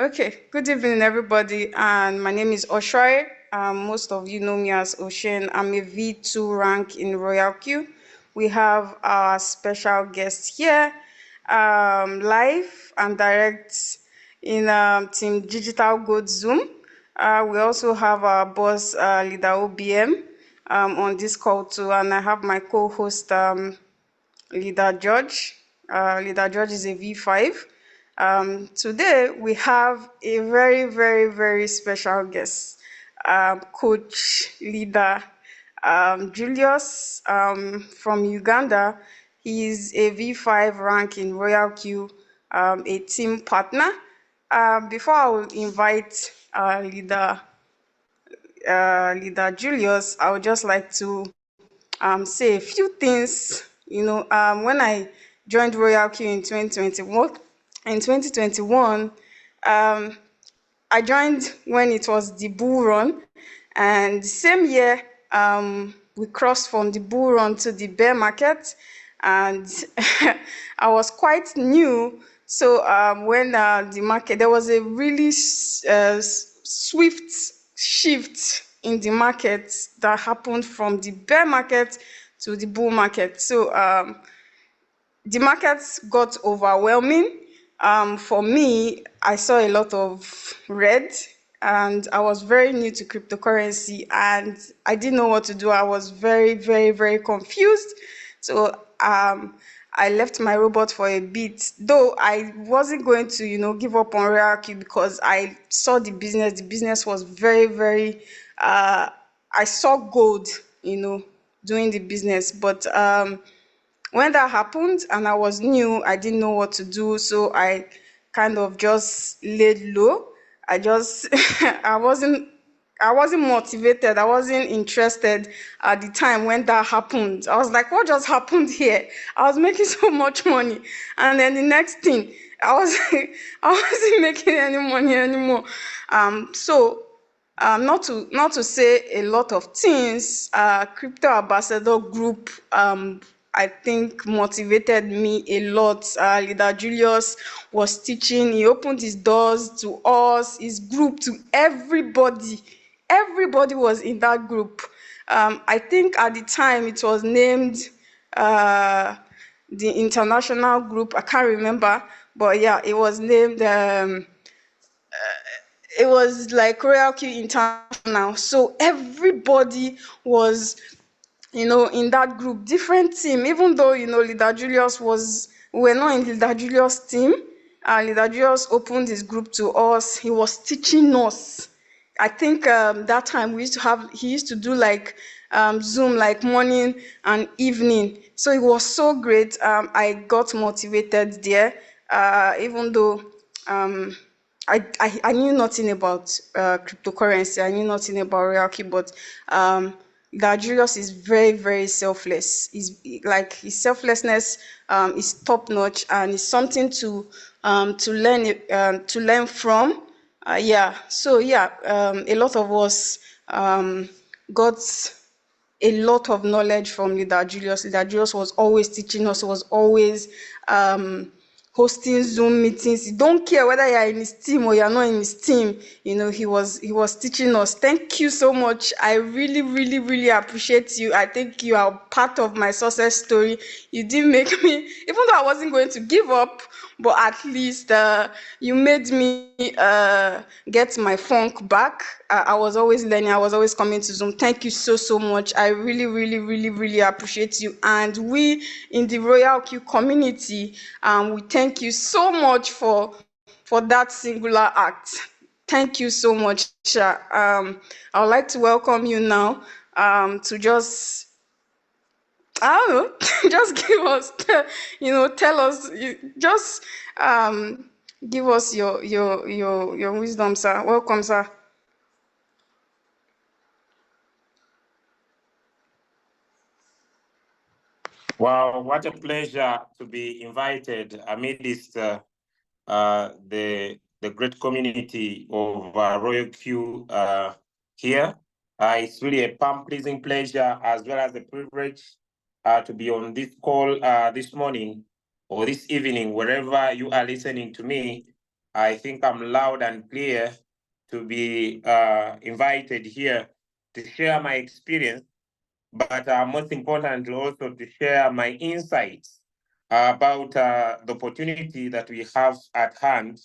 Okay, good evening, everybody. And my name is Oshoi. Most of you know me as Ocean. I'm a V2 rank in Royalq. We have our special guest here, live and direct in Team Digital Gold Zoom. We also have our boss, leader OBM, on this call too. And I have my co-host, Leader George. Leader George is a V5. Today we have a very, very, very special guest, Coach Leader Julius from Uganda. He is a V5 rank in Royalq, a team partner. Before I will invite Leader Julius, I would just like to say a few things. When I joined Royalq in 2021, I joined when it was the bull run, and the same year we crossed from the bull run to the bear market, and I was quite new. So when the market, there was a really swift shift in the market that happened from the bear market to the bull market. So the markets got overwhelming. For me, I saw a lot of red, and I was very new to cryptocurrency, and I didn't know what to do. I was very, very, very confused. So I left my robot for a bit, though I wasn't going to, give up on Royalq because I saw the business. The business was very, very. I saw gold, doing the business, but when that happened and I was new, I didn't know what to do, so I kind of just laid low. I just I wasn't motivated. I wasn't interested at the time when that happened. I was like, what just happened here? I was making so much money. And then the next thing, I wasn't making any money anymore. Not to say a lot of things, Crypto Ambassador Group, I think motivated me a lot. Leader Julius was teaching. He opened his doors to us, his group, to everybody. Everybody was in that group. I think at the time it was named the international group. I can't remember, but yeah, it was named. It was like Royalq International. So everybody was, in that group, different team. Even though Leader Julius we were not in Leader Julius team. Leader Julius opened his group to us. He was teaching us. I think that time he used to do like Zoom, like morning and evening. So it was so great. I got motivated there, even though I knew nothing about cryptocurrency. I knew nothing about Royalq, but that Julius is very, very selfless. His selflessness is top notch, and it's something to learn from. Yeah. So yeah, a lot of us got a lot of knowledge from Leader Julius. Leader Julius was always teaching us, was always hosting Zoom meetings. He don't care whether you're in his team or you're not in his team. He was teaching us. Thank you so much. I really, really, really appreciate you. I think you are part of my success story. You didn't make me, even though I wasn't going to give up, but at least you made me get my funk back. I was always learning. I was always coming to Zoom. Thank you so, so much. I really, really, really, really appreciate you. And we in the Royalq community, we thank you so much for that singular act. Thank you so much, Sha. I would like to welcome you now to just, I don't know, just give us, tell us, just give us your wisdom, sir. Welcome, sir. Wow, what a pleasure to be invited amidst the great community of Royalq here. It's really a pleasing pleasure as well as a privilege to be on this call this morning or this evening, wherever you are listening to me. I think I'm loud and clear to be invited here to share my experience, but most importantly, also to share my insights about the opportunity that we have at hand.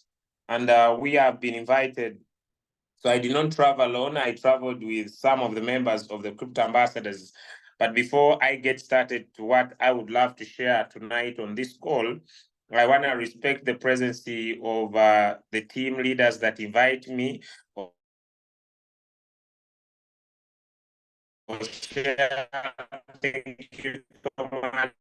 And we have been invited. So I did not travel alone. I traveled with some of the members of the Crypto Ambassadors. But before I get started to what I would love to share tonight on this call, I want to respect the presence of the team leaders that invite me or share. Thank you so much,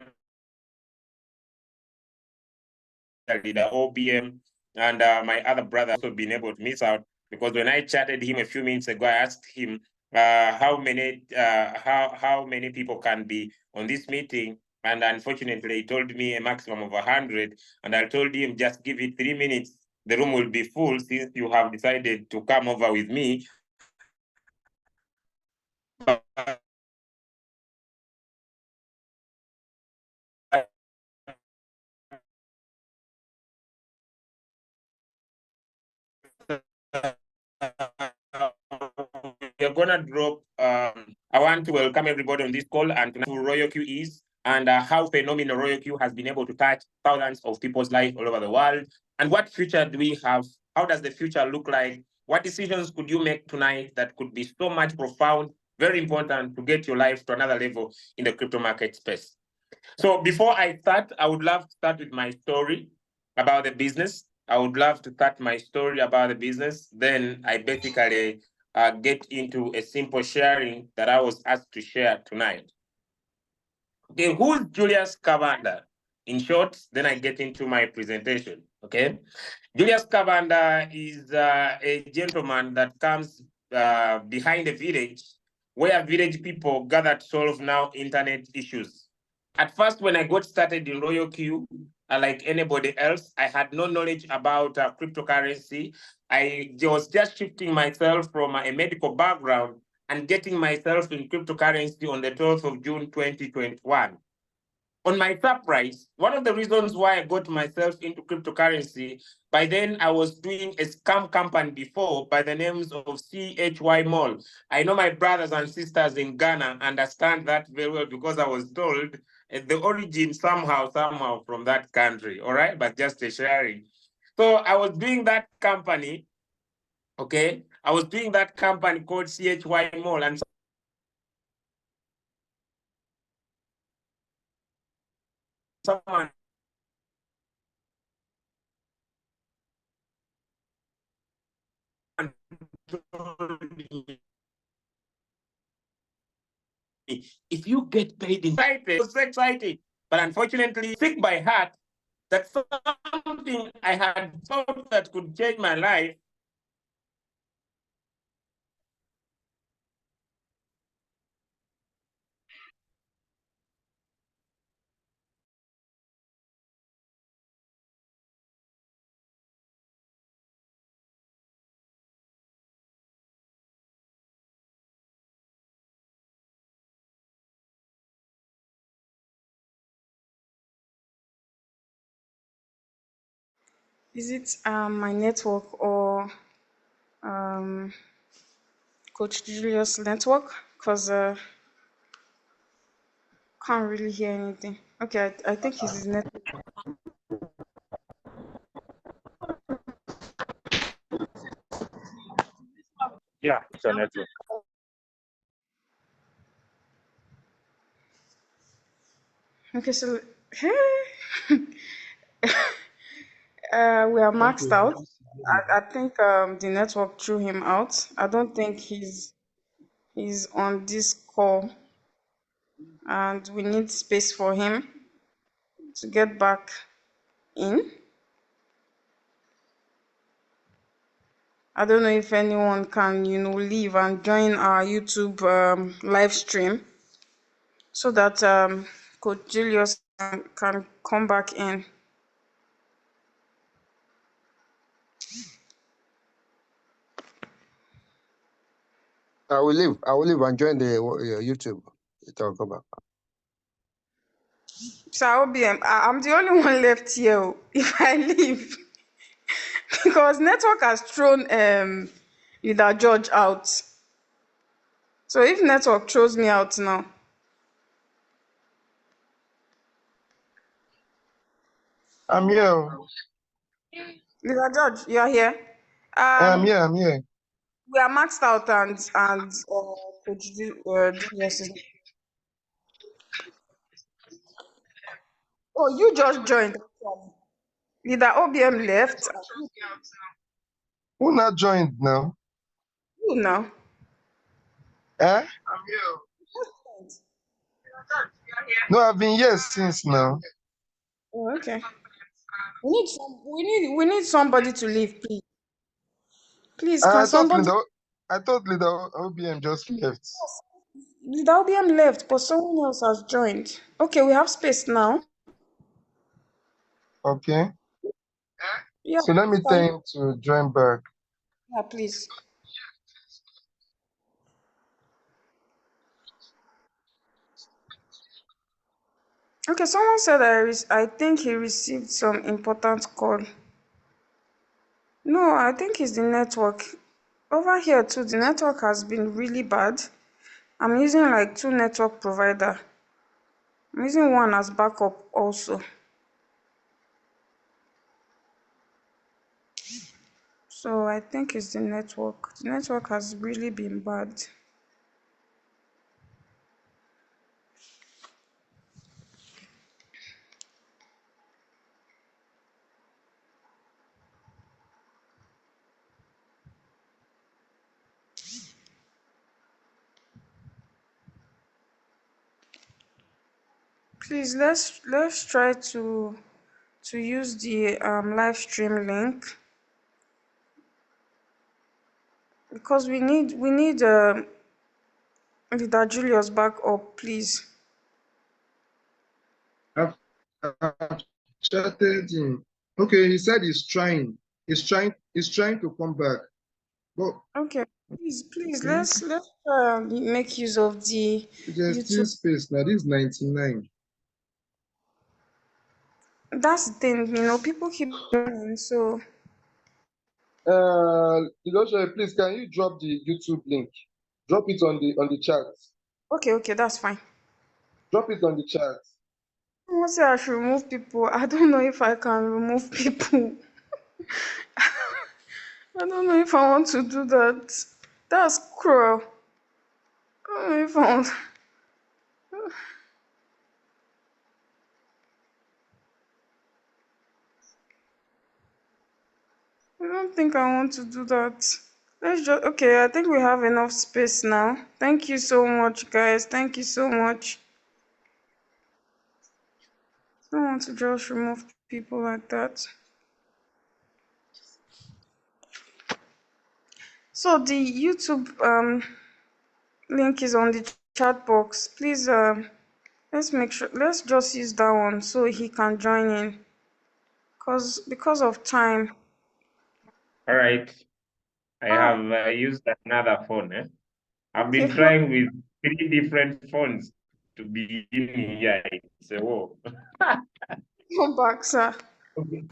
leader OBM, and my other brother also been able to miss out, because when I chatted him a few minutes ago, I asked him how many people can be on this meeting, and unfortunately, he told me a maximum of 100, and I told him just give it 3 minutes, the room will be full since you have decided to come over with me. But we're gonna drop. I want to welcome everybody on this call and to know who Royalq is and how phenomenal Royalq has been able to touch thousands of people's lives all over the world. And what future do we have? How does the future look like? What decisions could you make tonight that could be so much profound, very important to get your life to another level in the crypto market space? So before I start, I would love to start with my story about the business. I would love to start my story about the business. Then I basically get into a simple sharing that I was asked to share tonight. Okay, who's Julius Kabanda? In short, then I get into my presentation. Okay, Julius Kabanda is a gentleman that comes behind a village where village people gather to solve now internet issues. At first, when I got started in Royalq, like anybody else, I had no knowledge about cryptocurrency. I was just shifting myself from a medical background and getting myself in cryptocurrency on the 12th of June, 2021. On my surprise, one of the reasons why I got myself into cryptocurrency, by then I was doing a scam company before by the names of CHY Mall. I know my brothers and sisters in Ghana understand that very well because I was told the origin somehow from that country, all right? But just a sharing. So I was doing that company, okay? I was doing that company called CHY Mall, and someone told me, if you get paid in I was so excited. But unfortunately, sick by heart that something I had thought that could change my life Is it my network or um, Coach Julius' network? Because can't really hear anything. Okay, I think it's his network. Yeah, it's a network. Okay, so we are maxed out. I think the network threw him out. I don't think he's on this call, and we need space for him to get back in. I don't know if anyone can, leave and join our YouTube live stream so that Coach Julius can come back in. I will leave. I will leave and join the YouTube. It'll come back. So I'm the only one left here. If I leave, because network has thrown leader George out. So if network throws me out now, I'm here. leader George, you are here. I'm Um, here. I'm here. we are maxed out and Coach Julius is. Oh, you just joined. Leader OBM left. Who not joined now? You now. Eh? No, I've been here since now. Oh, okay. We need somebody to leave, please. Please, can I thought somebody? leader. I thought leader OBM just left. Leader OBM left, but someone else has joined. Okay, we have space now. Okay. Yeah, So let me tell can, him to join back. yeah, please. Okay, someone said I think he received some important call. No, I think it's the network. Over here too, the network has been really bad. I'm using like 2 network provider. I'm using one as backup also. So I think it's the network. The network has really been bad. Please let's try to use the live stream link because we need leader Julius back up, please. I've chatted him. Okay, he said he's trying. He's trying to come back. But Okay, please okay, let's try and make use of the there's still YouTube. space. Now this is 99. That's the thing, people keep joining, so Elisha, please can you drop the YouTube link? Drop it on the chat. okay, that's fine. Drop it on the chat. Someone say I should remove people. I don't know if I can remove people. I don't know if I want to do that. That's cruel. I don't know if I want. I don't think I want to do that. Let's just okay. I think we have enough space now. Thank you so much, guys. Thank you so much. I don't want to just remove people like that. So the YouTube link is on the chat box. Please let's make sure let's just use that one so he can join in. Because of time. All right. I Ah, have used another phone. I've okay. been trying with 3 different phones to be in here. It's a war. Come back, sir. Okay.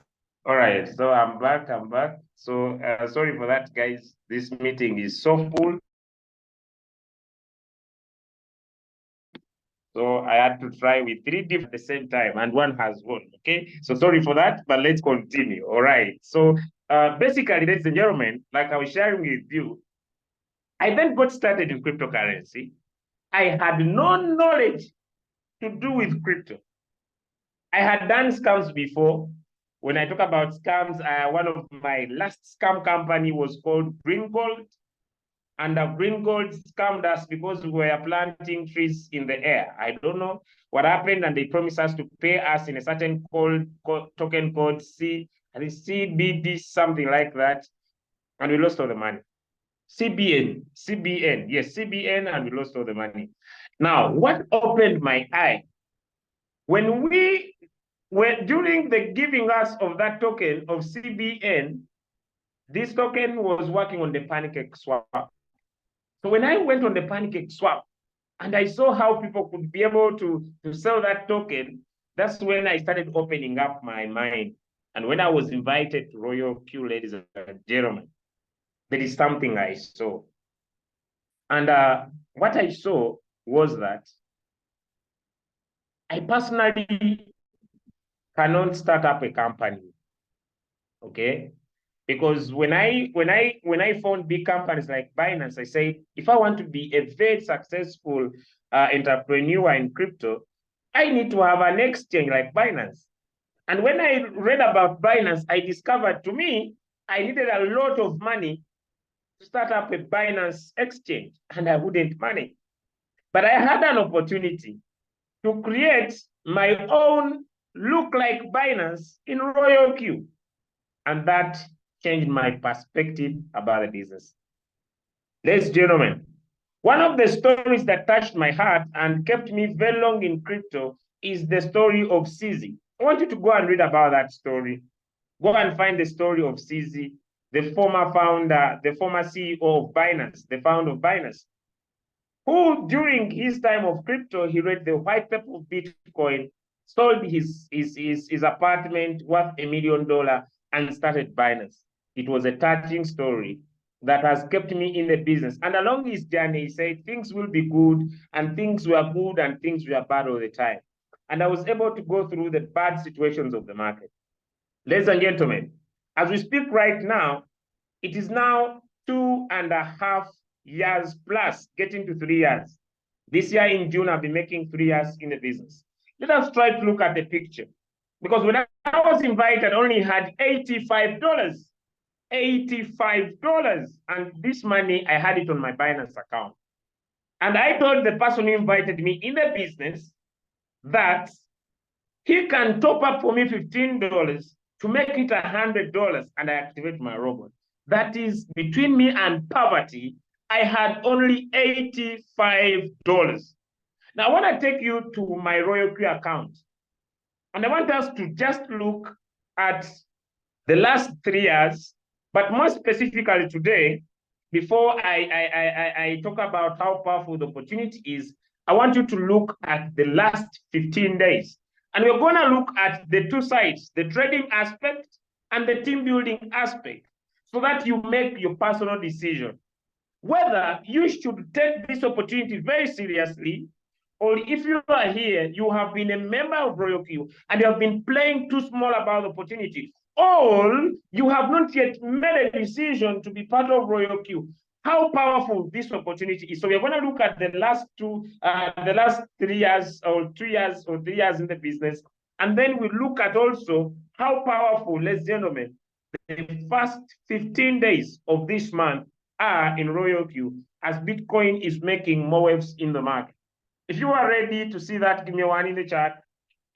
All right. So I'm back. I'm back. So sorry for that, guys. This meeting is so full. So I had to try with 3 different at the same time, and one has won. Okay. So sorry for that, but let's continue. All right. So basically, ladies and gentlemen, like I was sharing with you, I then got started in cryptocurrency. I had no knowledge to do with crypto. I had done scams before. When I talk about scams, one of my last scam company was called Green Gold. And the Green Gold scammed us because we were planting trees in the air. I don't know what happened, and they promised us to pay us in a certain token called CBD, something like that. And we lost all the money. CBN, yes, CBN, and we lost all the money. Now, what opened my eye? When we were during the giving us of that token of CBN, this token was working on the pancake swap. So when I went on the pancake swap and I saw how people could be able to sell that token, that's when I started opening up my mind. And when I was invited to Royalq, ladies and gentlemen, there is something I saw. And what I saw was that I personally cannot start up a company, okay? Because when I found big companies like Binance, I said, if I want to be a very successful entrepreneur in crypto, I need to have an exchange like Binance. And when I read about Binance, I discovered, to me, I needed a lot of money to start up a Binance exchange, and I wouldn't manage. But I had an opportunity to create my own look like Binance in Royalq. And that changed my perspective about the business. Ladies and gentlemen, one of the stories that touched my heart and kept me very long in crypto is the story of CZ. I want you to go and read about that story. Go and find the story of CZ, the former founder, the former CEO of Binance, the founder of Binance, who during his time of crypto, he read the white paper of Bitcoin, sold his apartment worth $1 million and started Binance. It was a touching story that has kept me in the business. And along his journey, he said things will be good, and things were good, and things were bad all the time. And I was able to go through the bad situations of the market. Ladies and gentlemen, as we speak right now, it is now 2.5 years plus, getting to 3 years. This year in June, I'll be making 3 years in the business. Let us try to look at the picture. Because when I was invited, I only had $85. $85. And this money, I had it on my Binance account. And I told the person who invited me in the business that he can top up for me $15 to make it $100, and I activate my robot. That is, between me and poverty, I had only $85. Now, I want to take you to my Royalq account. And I want us to just look at the last 3 years, but more specifically today, before I talk about how powerful the opportunity is, I want you to look at the last 15 days. And we're going to look at the two sides, the trading aspect and the team building aspect, so that you make your personal decision whether you should take this opportunity very seriously, or if you are here, you have been a member of Royalq and you have been playing too small about the opportunity, or you have not yet made a decision to be part of Royalq. How powerful this opportunity is. So we're going to look at the last 3 years or 2 years or 3 years in the business. And then we look at also how powerful, ladies and gentlemen, the first 15 days of this month are in Royalq, as Bitcoin is making more waves in the market. If you are ready to see that, give me a 1 in the chat.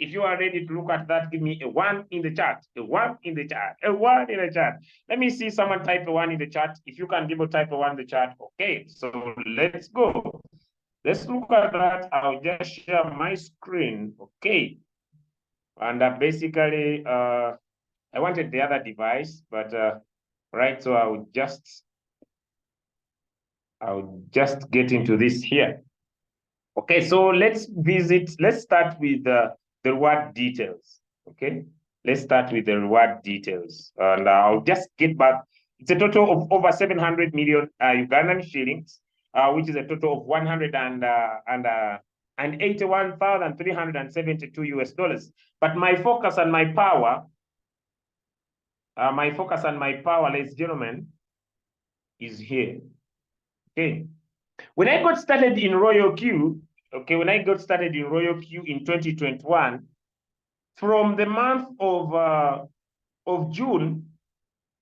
If you are ready to look at that, give me a 1 in the chat, a 1 in the chat, a 1 in the chat. Let me see someone type a 1 in the chat. If you can be able to type a 1 in the chat, okay. So let's go. Let's look at that. I'll just share my screen, okay. And basically, I wanted the other device, but right, so I'll just get into this here. Okay, so let's start with the reward details, okay? Let's start with the reward details. And I'll just get back. It's a total of over 700 million Ugandan shillings, which is a total of 181,372 US dollars. But my focus and my power, ladies and gentlemen, is here, okay? When I got started in Royalq, in 2021, from the month of June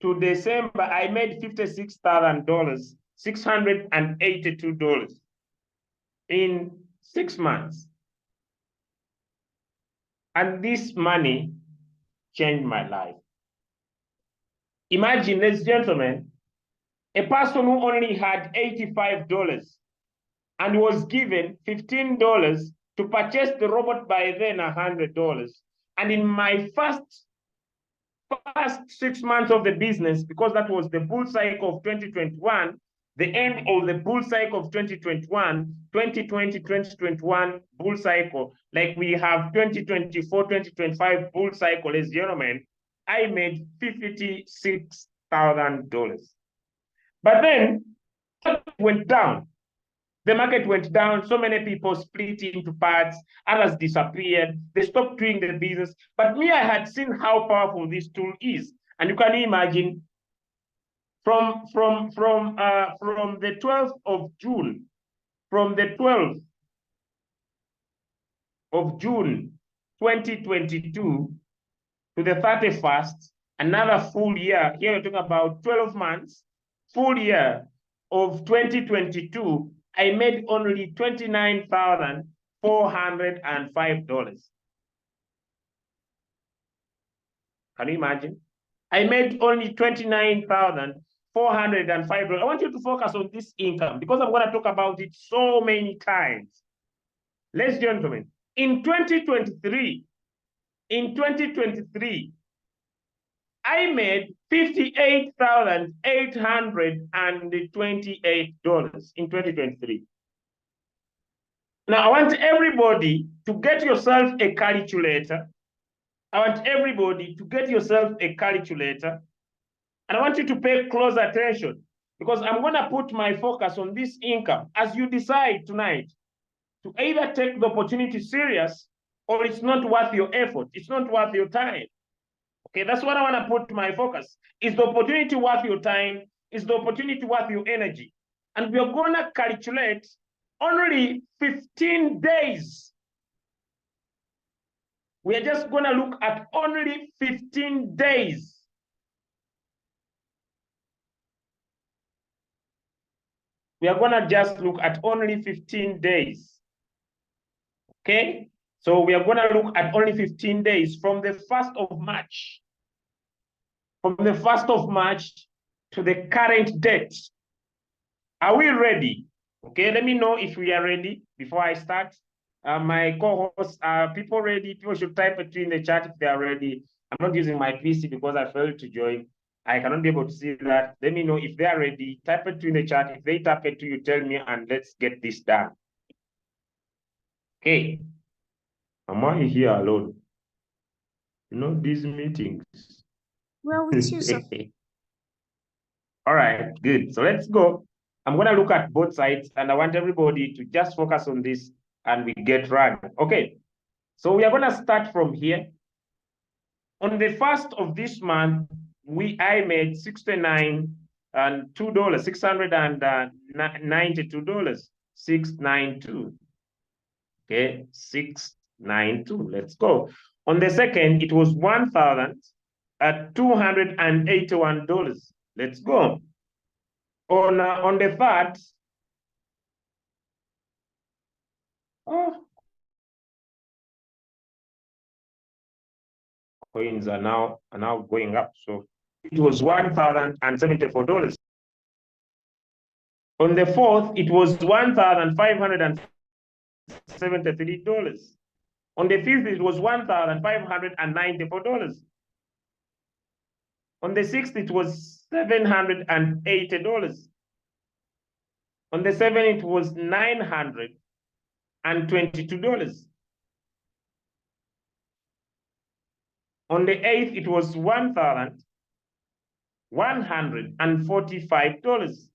to December, I made $56,000, $682 in 6 months. And this money changed my life. Imagine, ladies and gentlemen, a person who only had $85 and was given $15 to purchase the robot, by then $100. And in my first 6 months of the business, because that was the bull cycle of 2021, the end of the bull cycle of 2021, 2020, 2021 bull cycle, like we have 2024, 2025 bull cycle, ladies and gentlemen, I made $56,000. But then it went down. The market went down. So many people split into parts. Others disappeared. They stopped doing the business. But me, I had seen how powerful this tool is. And you can imagine from the 12th of June, from the 12th of June 2022 to the 31st, another full year. Here we're talking about 12 months, full year of 2022. I made only $29,405. Can you imagine? I made only $29,405. I want you to focus on this income because I'm going to talk about it so many times. Ladies and gentlemen, in 2023, I made $58,828 in 2023. Now, I want everybody to get yourself a calculator. I want everybody to get yourself a calculator. And I want you to pay close attention because I'm going to put my focus on this income as you decide tonight to either take the opportunity serious or it's not worth your effort. It's not worth your time. Okay, that's what I want to put my focus. Is the opportunity worth your time? Is the opportunity worth your energy? And we're going to calculate only 15 days. We are just going to look at only 15 days. We are going to just look at only 15 days. Okay? So we are going to look at only 15 days from the 1st of March. From the 1st of March to the current date. Are we ready? Okay, let me know if we are ready before I start. My co-hosts, are people ready? People should type it in the chat if they are ready. I'm not using my PC because I failed to join. I cannot be able to see that. Let me know if they are ready. Type it in the chat. If they type it to you, tell me, and let's get this done. Okay. Am I here alone? You know, these meetings. Well, with you, sir. All right, good. So let's go. I'm going to look at both sides, and I want everybody to just focus on this, and we get right. Okay. So we are going to start from here. On the 1st of this month, I made $69 and $2, $692, $692. Okay, $692. Let's go. On the 2nd, it was $1,281. Let's go. On the 3rd, coins are now going up. So it was $1,074. On the 4th, it was $1,573. On the 5th, it was $1,594. On the 6th, it was $780. On the 7th, it was $922. On the 8th, it was $1,145.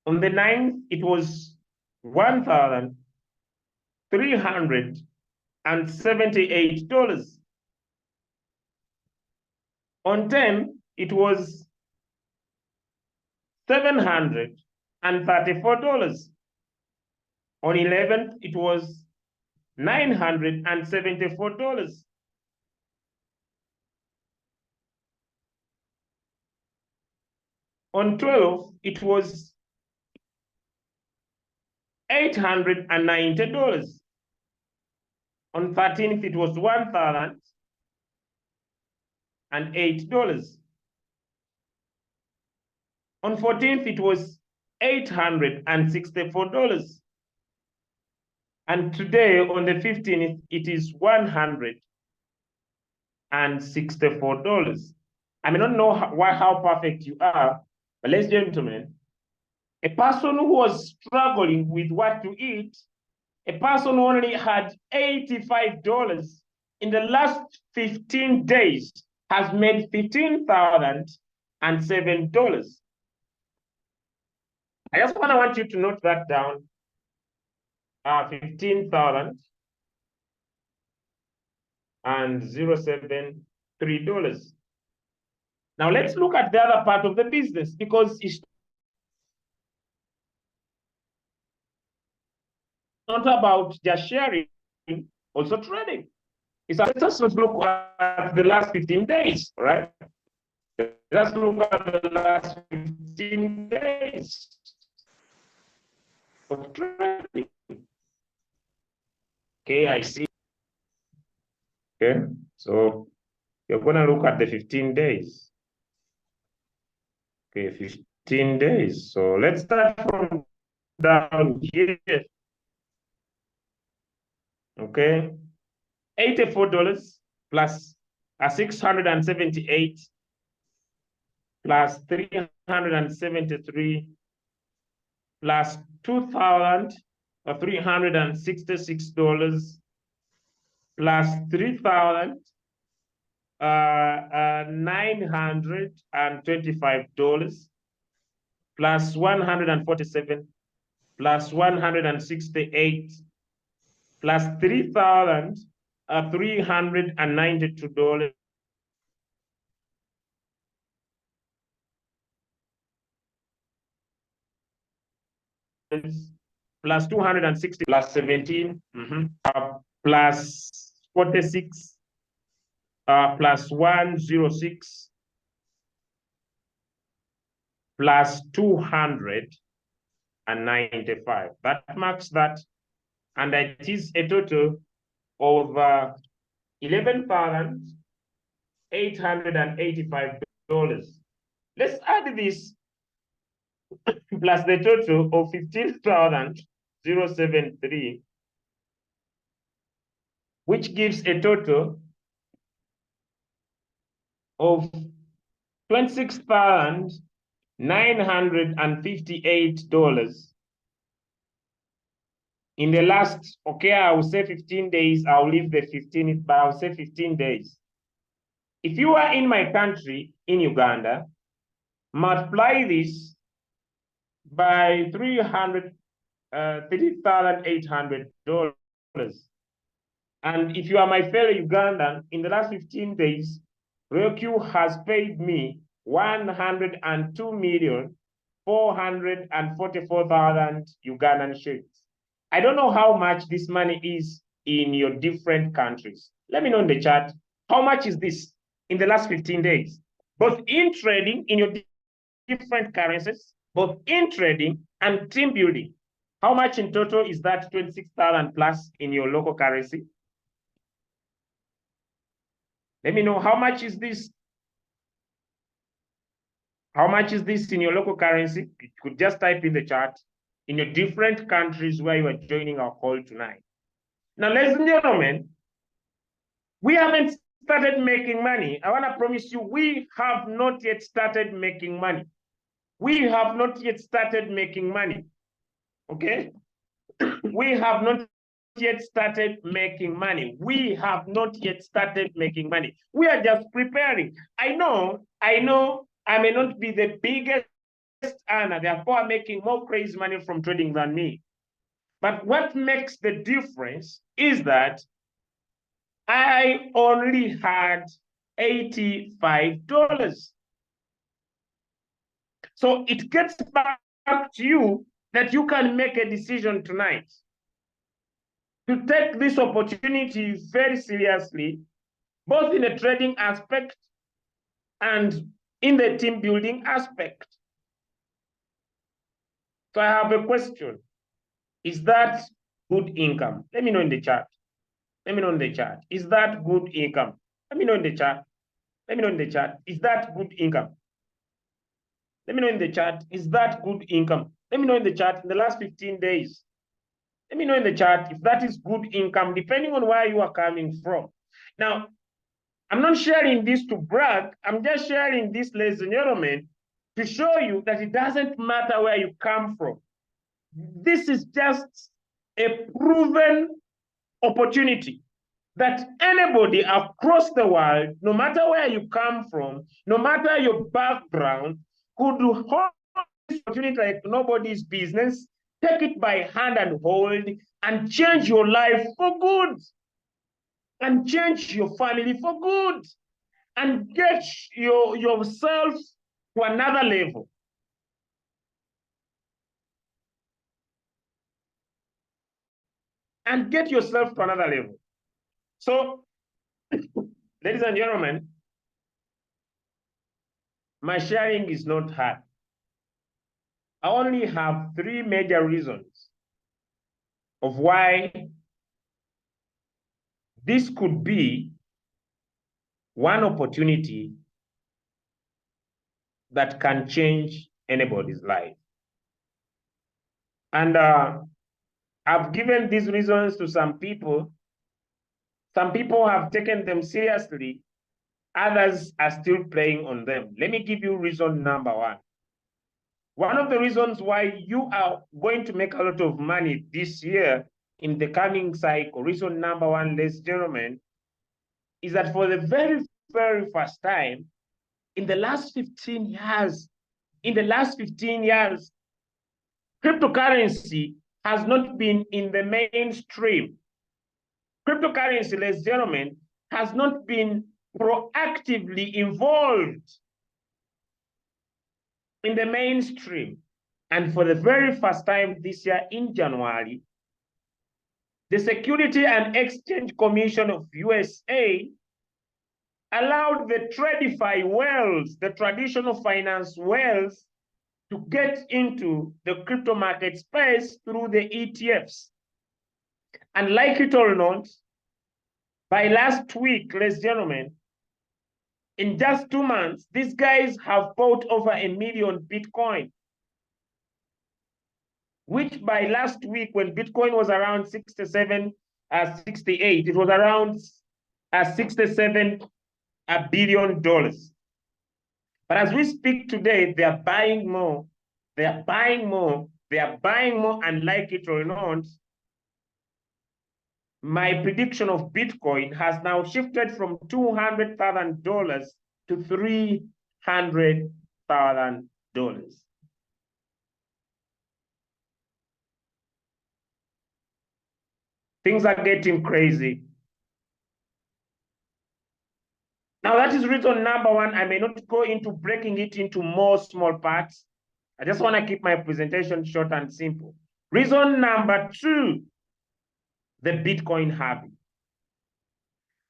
On the 9th, it was $1,378. On 10, it was $734. On 11th, it was $974. On 12, it was $890. On 13th, it was $1,008. On 14th, it was $864. And today, on the 15th, it is $164. I may not know how perfect you are, but ladies and gentlemen, a person who was struggling with what to eat A person who only had $85 in the last 15 days has made $15,007. I just want you to note that down. $15,073. Now let's look at the other part of the business, because it's not about just sharing, also trading. Let us look at the last 15 days, right? Let's look at the last 15 days of trading. Okay, I see. Okay, so you're going to look at the 15 days. Okay, 15 days. So let's start from down here. Okay, $84 plus 678 plus 373 plus $2,366 plus $3,925 plus 147 plus 168 plus $3,392 plus 260 plus 17 plus 46 plus 106 plus 295. That marks that, and it is a total of $11,885. Let's add this plus the total of 15,073, which gives a total of $26,958 in the last, okay, I will say 15 days, I'll leave the 15, but I'll say 15 days. If you are in my country, in Uganda, multiply this by $3,800. And if you are my fellow Ugandan, in the last 15 days, Royalq has paid me 102,444,000 Ugandan shillings. I don't know how much this money is in your different countries. Let me know in the chat, how much is this in the last 15 days? Both in trading in your different currencies, both in trading and team building. How much in total is that 26,000 plus in your local currency? Let me know, how much is this? How much is this in your local currency? You could just type in the chat in your different countries where you are joining our call tonight. Now, ladies and gentlemen, we haven't started making money. I want to promise you, we have not yet started making money. We have not yet started making money, okay? We have not yet started making money. We have not yet started making money. We are just preparing. I know, I may not be the biggest earner, therefore I'm making more crazy money from trading than me. But what makes the difference is that I only had $85. So it gets back to you that you can make a decision tonight to take this opportunity very seriously, both in the trading aspect and in the team building aspect. So I have a question. Is that good income? Let me know in the chat. Let me know in the chat. Is that good income? Let me know in the chat. Let me know in the chat. Is that good income? Let me know in the chat. Is that good income? Let me know in the chat in the last 15 days. Let me know in the chat if that is good income, depending on where you are coming from. Now, I'm not sharing this to brag. I'm just sharing this, ladies and gentlemen, to show you that it doesn't matter where you come from. This is just a proven opportunity that anybody across the world, no matter where you come from, no matter your background, could hold this opportunity like nobody's business, take it by hand and hold, and change your life for good, and change your family for good, and get yourself to another level. And get yourself to another level. So, ladies and gentlemen, my sharing is not hard. I only have 3 major reasons of why this could be one opportunity that can change anybody's life. And I've given these reasons to some people. Some people have taken them seriously. Others are still playing on them. Let me give you reason number 1. One of the reasons why you are going to make a lot of money this year in the coming cycle, reason number 1, ladies and gentlemen, is that for the very, very first time in the last 15 years, cryptocurrency has not been in the mainstream. Cryptocurrency, ladies and gentlemen, has not been proactively involved in the mainstream. And for the very first time this year in January, the Security and Exchange Commission of USA allowed the TradFi whales, the traditional finance whales, to get into the crypto market space through the ETFs. And like it or not, by last week, ladies and gentlemen, in just 2 months, these guys have bought over 1 million Bitcoin, which by last week, when Bitcoin was around 67, 68, it was around $67 billion. But as we speak today, they are buying more. They are buying more. They are buying more, and like it or not, my prediction of Bitcoin has now shifted from $200,000 to $300,000. Things are getting crazy. Now, that is reason number 1. I may not go into breaking it into more small parts. I just want to keep my presentation short and simple. Reason number 2, the Bitcoin halving.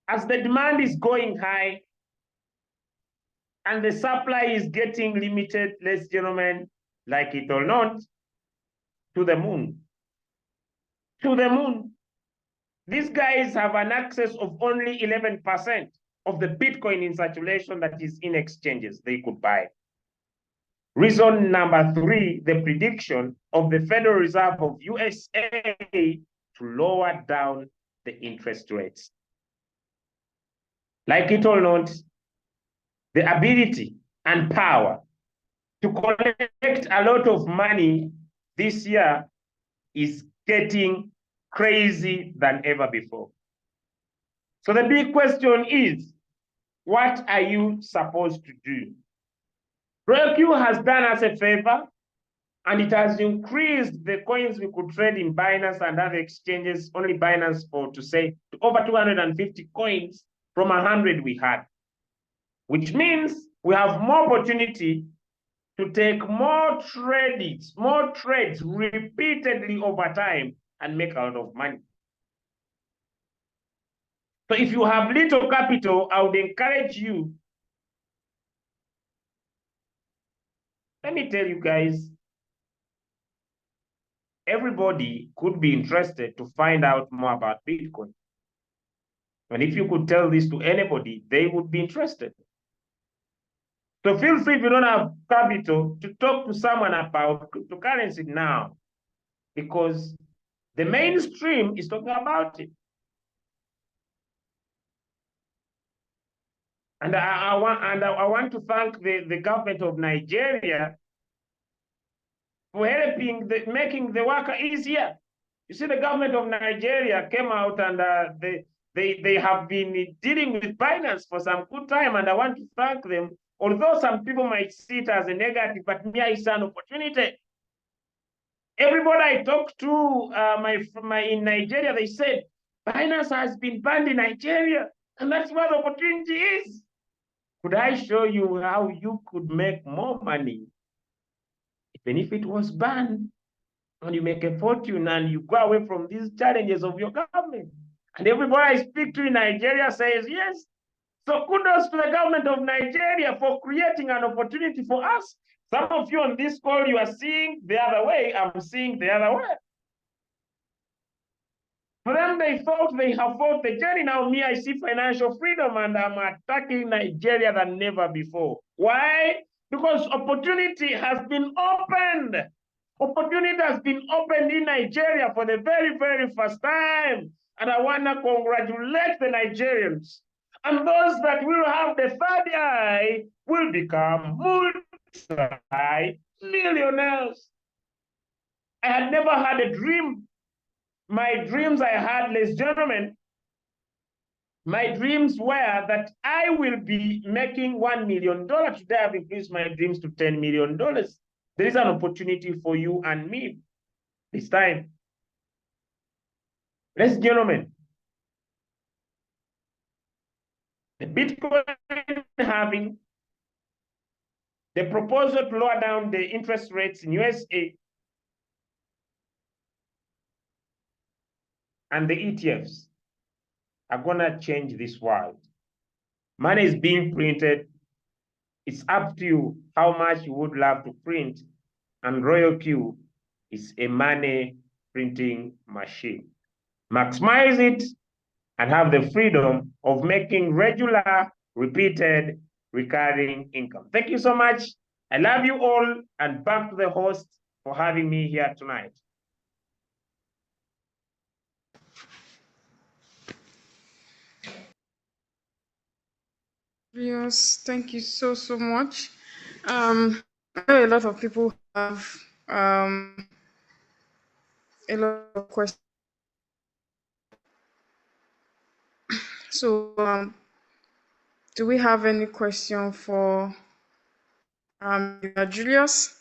As the demand is going high and the supply is getting limited, ladies and gentlemen, like it or not, to the moon. To the moon. These guys have an access of only 11% of the Bitcoin in circulation that is in exchanges they could buy. Reason number 3, the prediction of the Federal Reserve of USA to lower down the interest rates. Like it or not, the ability and power to collect a lot of money this year is getting crazy than ever before. So the big question is, what are you supposed to do? Royalq has done us a favor, and it has increased the coins we could trade in Binance and other exchanges, only Binance to over 250 coins from 100 we had, which means we have more opportunity to take more trades repeatedly over time and make a lot of money. So if you have little capital, I would encourage you. Let me tell you guys, everybody could be interested to find out more about Bitcoin. And if you could tell this to anybody, they would be interested. So feel free, if you don't have capital, to talk to someone about cryptocurrency now, because the mainstream is talking about it. And I want to thank the government of Nigeria for helping making the work easier. You see, the government of Nigeria came out and they have been dealing with Binance for some good time, and I want to thank them. Although some people might see it as a negative, but me, it's an opportunity. Everybody I talked to in Nigeria, they said Binance has been banned in Nigeria, and that's where the opportunity is. Could I show you how you could make more money even if it was banned, and you make a fortune and you go away from these challenges of your government? And everybody I speak to in Nigeria says yes. So kudos to the government of Nigeria for creating an opportunity for us. Some of you on this call, you are seeing the other way. I'm seeing the other way. For them, they thought they have fought the journey. Now me, I see financial freedom and I'm attacking Nigeria than never before. Why? Because opportunity has been opened. Opportunity has been opened in Nigeria for the very, very first time. And I want to congratulate the Nigerians. And those that will have the third eye will become multi-millionaires. I had never had a dream. My dreams I had, ladies and gentlemen, my dreams were that I will be making $1 million. Today I've increased my dreams to $10 million. There is an opportunity for you and me this time. Ladies and gentlemen, the Bitcoin halving, the proposal to lower down the interest rates in USA, and the ETFs are going to change this world. Money is being printed. It's up to you how much you would love to print. And Royalq is a money printing machine. Maximize it and have the freedom of making regular, repeated, recurring income. Thank you so much. I love you all, and back to the host for having me here tonight. Yes, thank you so much. I know a lot of people have a lot of questions. So, do we have any question for Julius?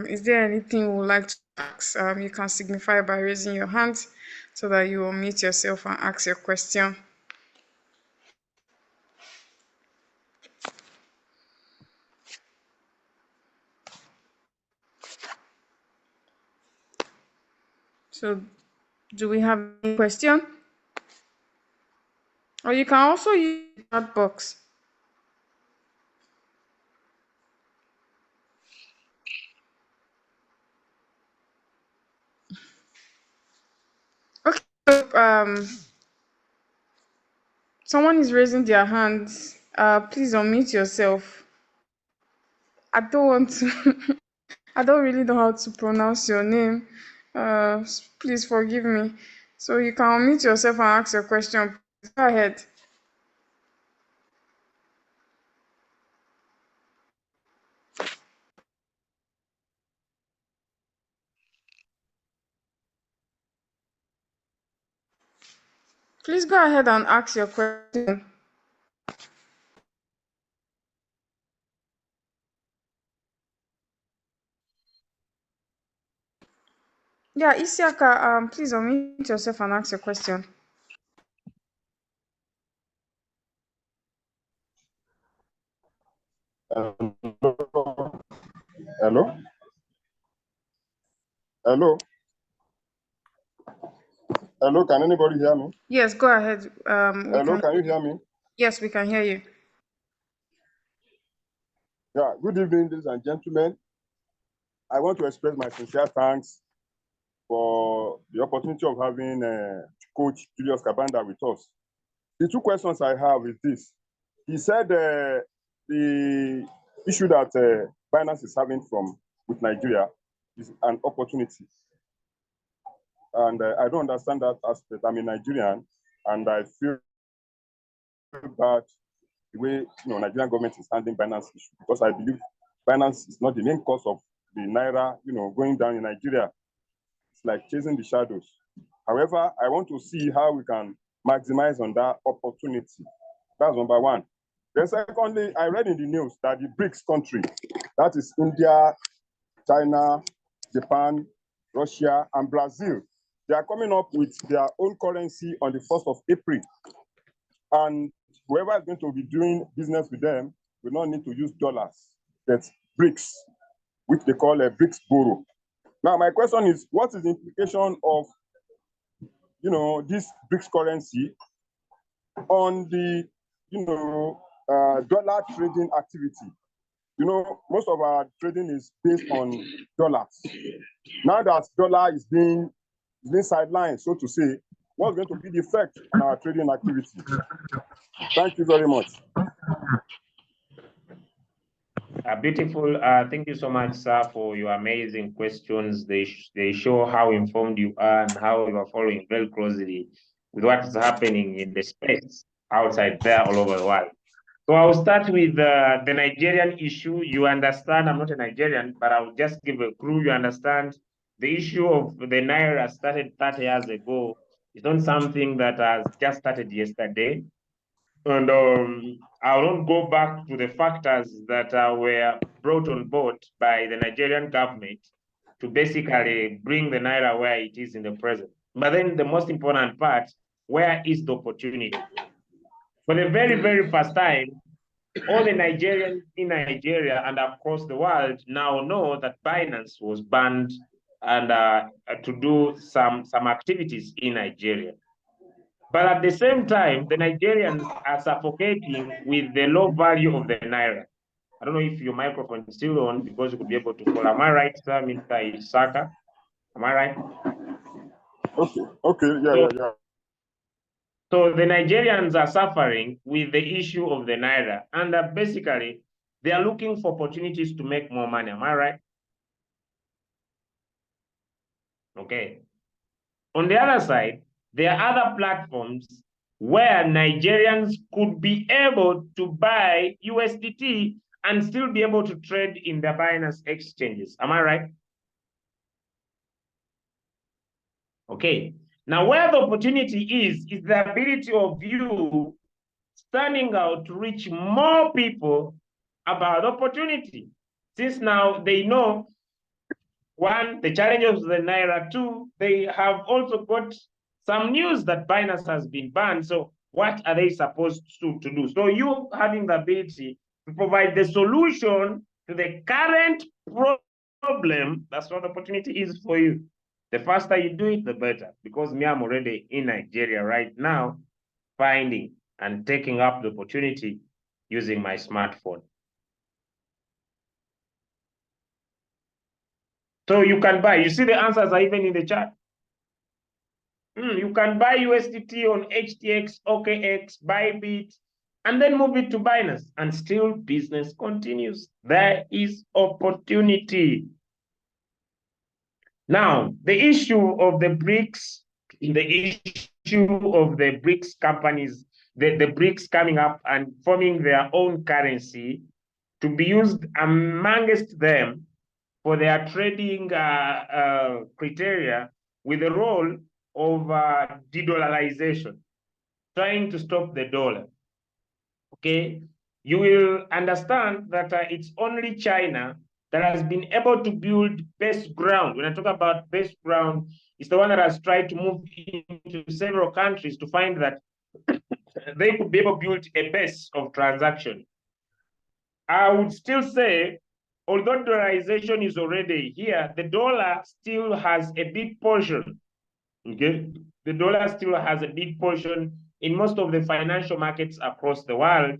Is there anything you would like to ask? You can signify by raising your hand so that you will mute yourself and ask your question. So, do we have any question? Or you can also use the chat box. Okay. So, someone is raising their hands. Please unmute yourself. I don't want to. I don't really know how to pronounce your name. Please forgive me. So you can unmute yourself and ask your question. Go ahead. Please go ahead and ask your question. Yeah, Isiaka, please unmute yourself and ask your question. Hello? Hello? Hello, can anybody hear me? Yes, go ahead. Hello, can you hear me? Yes, we can hear you. Yeah, good evening, ladies and gentlemen. I want to express my sincere thanks for the opportunity of having Coach Julius Kabanda with us. The two questions I have is this. He said the issue that Binance is having with Nigeria is an opportunity. And I don't understand that aspect. I'm a Nigerian, and I feel bad the way Nigerian government is handling Binance issue, because I believe Binance is not the main cause of the Naira going down in Nigeria. It's like chasing the shadows. However, I want to see how we can maximize on that opportunity. That's number one. Then secondly, I read in the news that the BRICS country, that is India, China, Japan, Russia, and Brazil, they are coming up with their own currency on the 1st of April. And whoever is going to be doing business with them will not need to use dollars. That's BRICS, which they call a BRICS borrow. Now, my question is, what is the implication of, this BRICS currency on the, dollar trading activity? Most of our trading is based on dollars. Now that dollar is being sidelined, so to say, what's going to be the effect on our trading activity? Thank you very much. Beautiful. Thank you so much, sir, for your amazing questions. They show how informed you are and how you are following very closely with what is happening in the space outside there all over the world. So I'll start with the Nigerian issue. You understand, I'm not a Nigerian, but I'll just give a clue. You understand the issue of the Naira started 30 years ago. It's not something that has just started yesterday. And I won't go back to the factors that were brought on board by the Nigerian government to basically bring the Naira where it is in the present. But then the most important part, where is the opportunity? For the very, very first time, all the Nigerians in Nigeria and across the world now know that Binance was banned and to do some activities in Nigeria. But at the same time, the Nigerians are suffocating with the low value of the Naira. I don't know if your microphone is still on because you could be able to follow. Am I right, sir, Mr. Isaka? Am I right? Okay, yeah. So the Nigerians are suffering with the issue of the Naira, and basically, they are looking for opportunities to make more money. Am I right? Okay. On the other side, there are other platforms where Nigerians could be able to buy USDT and still be able to trade in the Binance exchanges. Am I right? Okay. Now, where the opportunity is the ability of you standing out to reach more people about opportunity. Since now they know, one, the challenges of the Naira, two, they have also got some news that Binance has been banned. So what are they supposed to do? So you having the ability to provide the solution to the current problem, that's what opportunity is for you. The faster you do it, the better. Because me, I'm already in Nigeria right now, finding and taking up the opportunity using my smartphone. So you can buy, you see the answers are even in the chat. You can buy USDT on HTX, OKX, Bybit, and then move it to Binance, and still business continues. There is opportunity. Now, the issue of the BRICS, the issue of the BRICS companies, the BRICS coming up and forming their own currency to be used amongst them for their trading criteria with the role of de-dollarization, trying to stop the dollar. Okay, you will understand that it's only China that has been able to build base ground. When I talk about base ground, it's the one that has tried to move into several countries to find that they could be able to build a base of transaction. I would still say, although dollarization is already here, the dollar still has a big portion. Okay, the dollar still has a big portion in most of the financial markets across the world.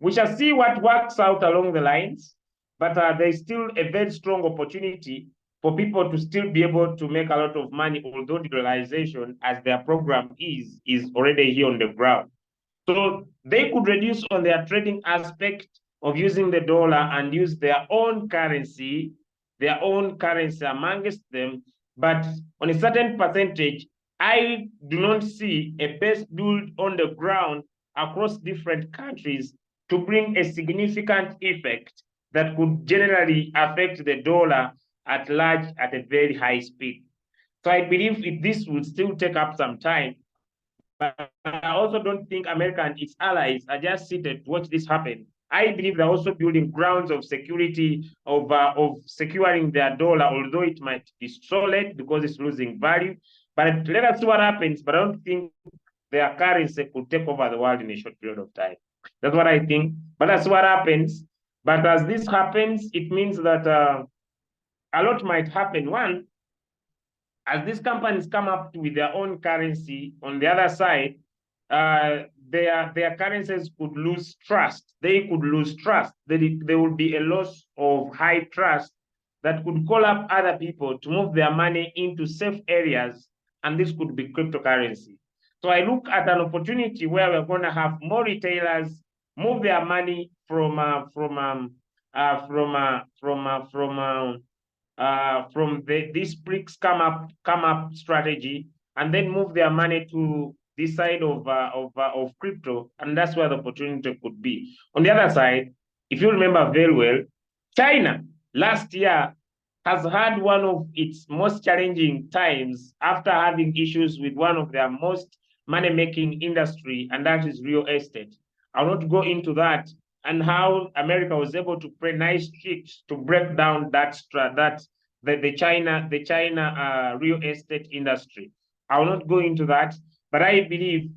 We shall see what works out along the lines, but there's still a very strong opportunity for people to still be able to make a lot of money, although dollarization, as their program is already here on the ground. So they could reduce on their trading aspect of using the dollar and use their own currency amongst them. But on a certain percentage, I do not see a base built on the ground across different countries to bring a significant effect that could generally affect the dollar at large at a very high speed. So I believe this will still take up some time. But I also don't think America and its allies are just seated to watch this happen. I believe they're also building grounds of security, of securing their dollar, although it might be solid because it's losing value. But let us see what happens. But I don't think their currency could take over the world in a short period of time. That's what I think. But that's what happens. But as this happens, it means that a lot might happen. One, as these companies come up with their own currency, on the other side, their currencies could lose trust. They could lose trust. There will be a loss of high trust that could call up other people to move their money into safe areas, and this could be cryptocurrency. So I look at an opportunity where we're going to have more retailers move their money from this BRICS come up strategy, and then move their money to this side of crypto, and that's where the opportunity could be. On the other side, if you remember very well, China last year has had one of its most challenging times after having issues with one of their most money-making industry, and that is real estate. I'll not go into that and how America was able to play nice tricks to break down the China real estate industry. I will not go into that, but I believe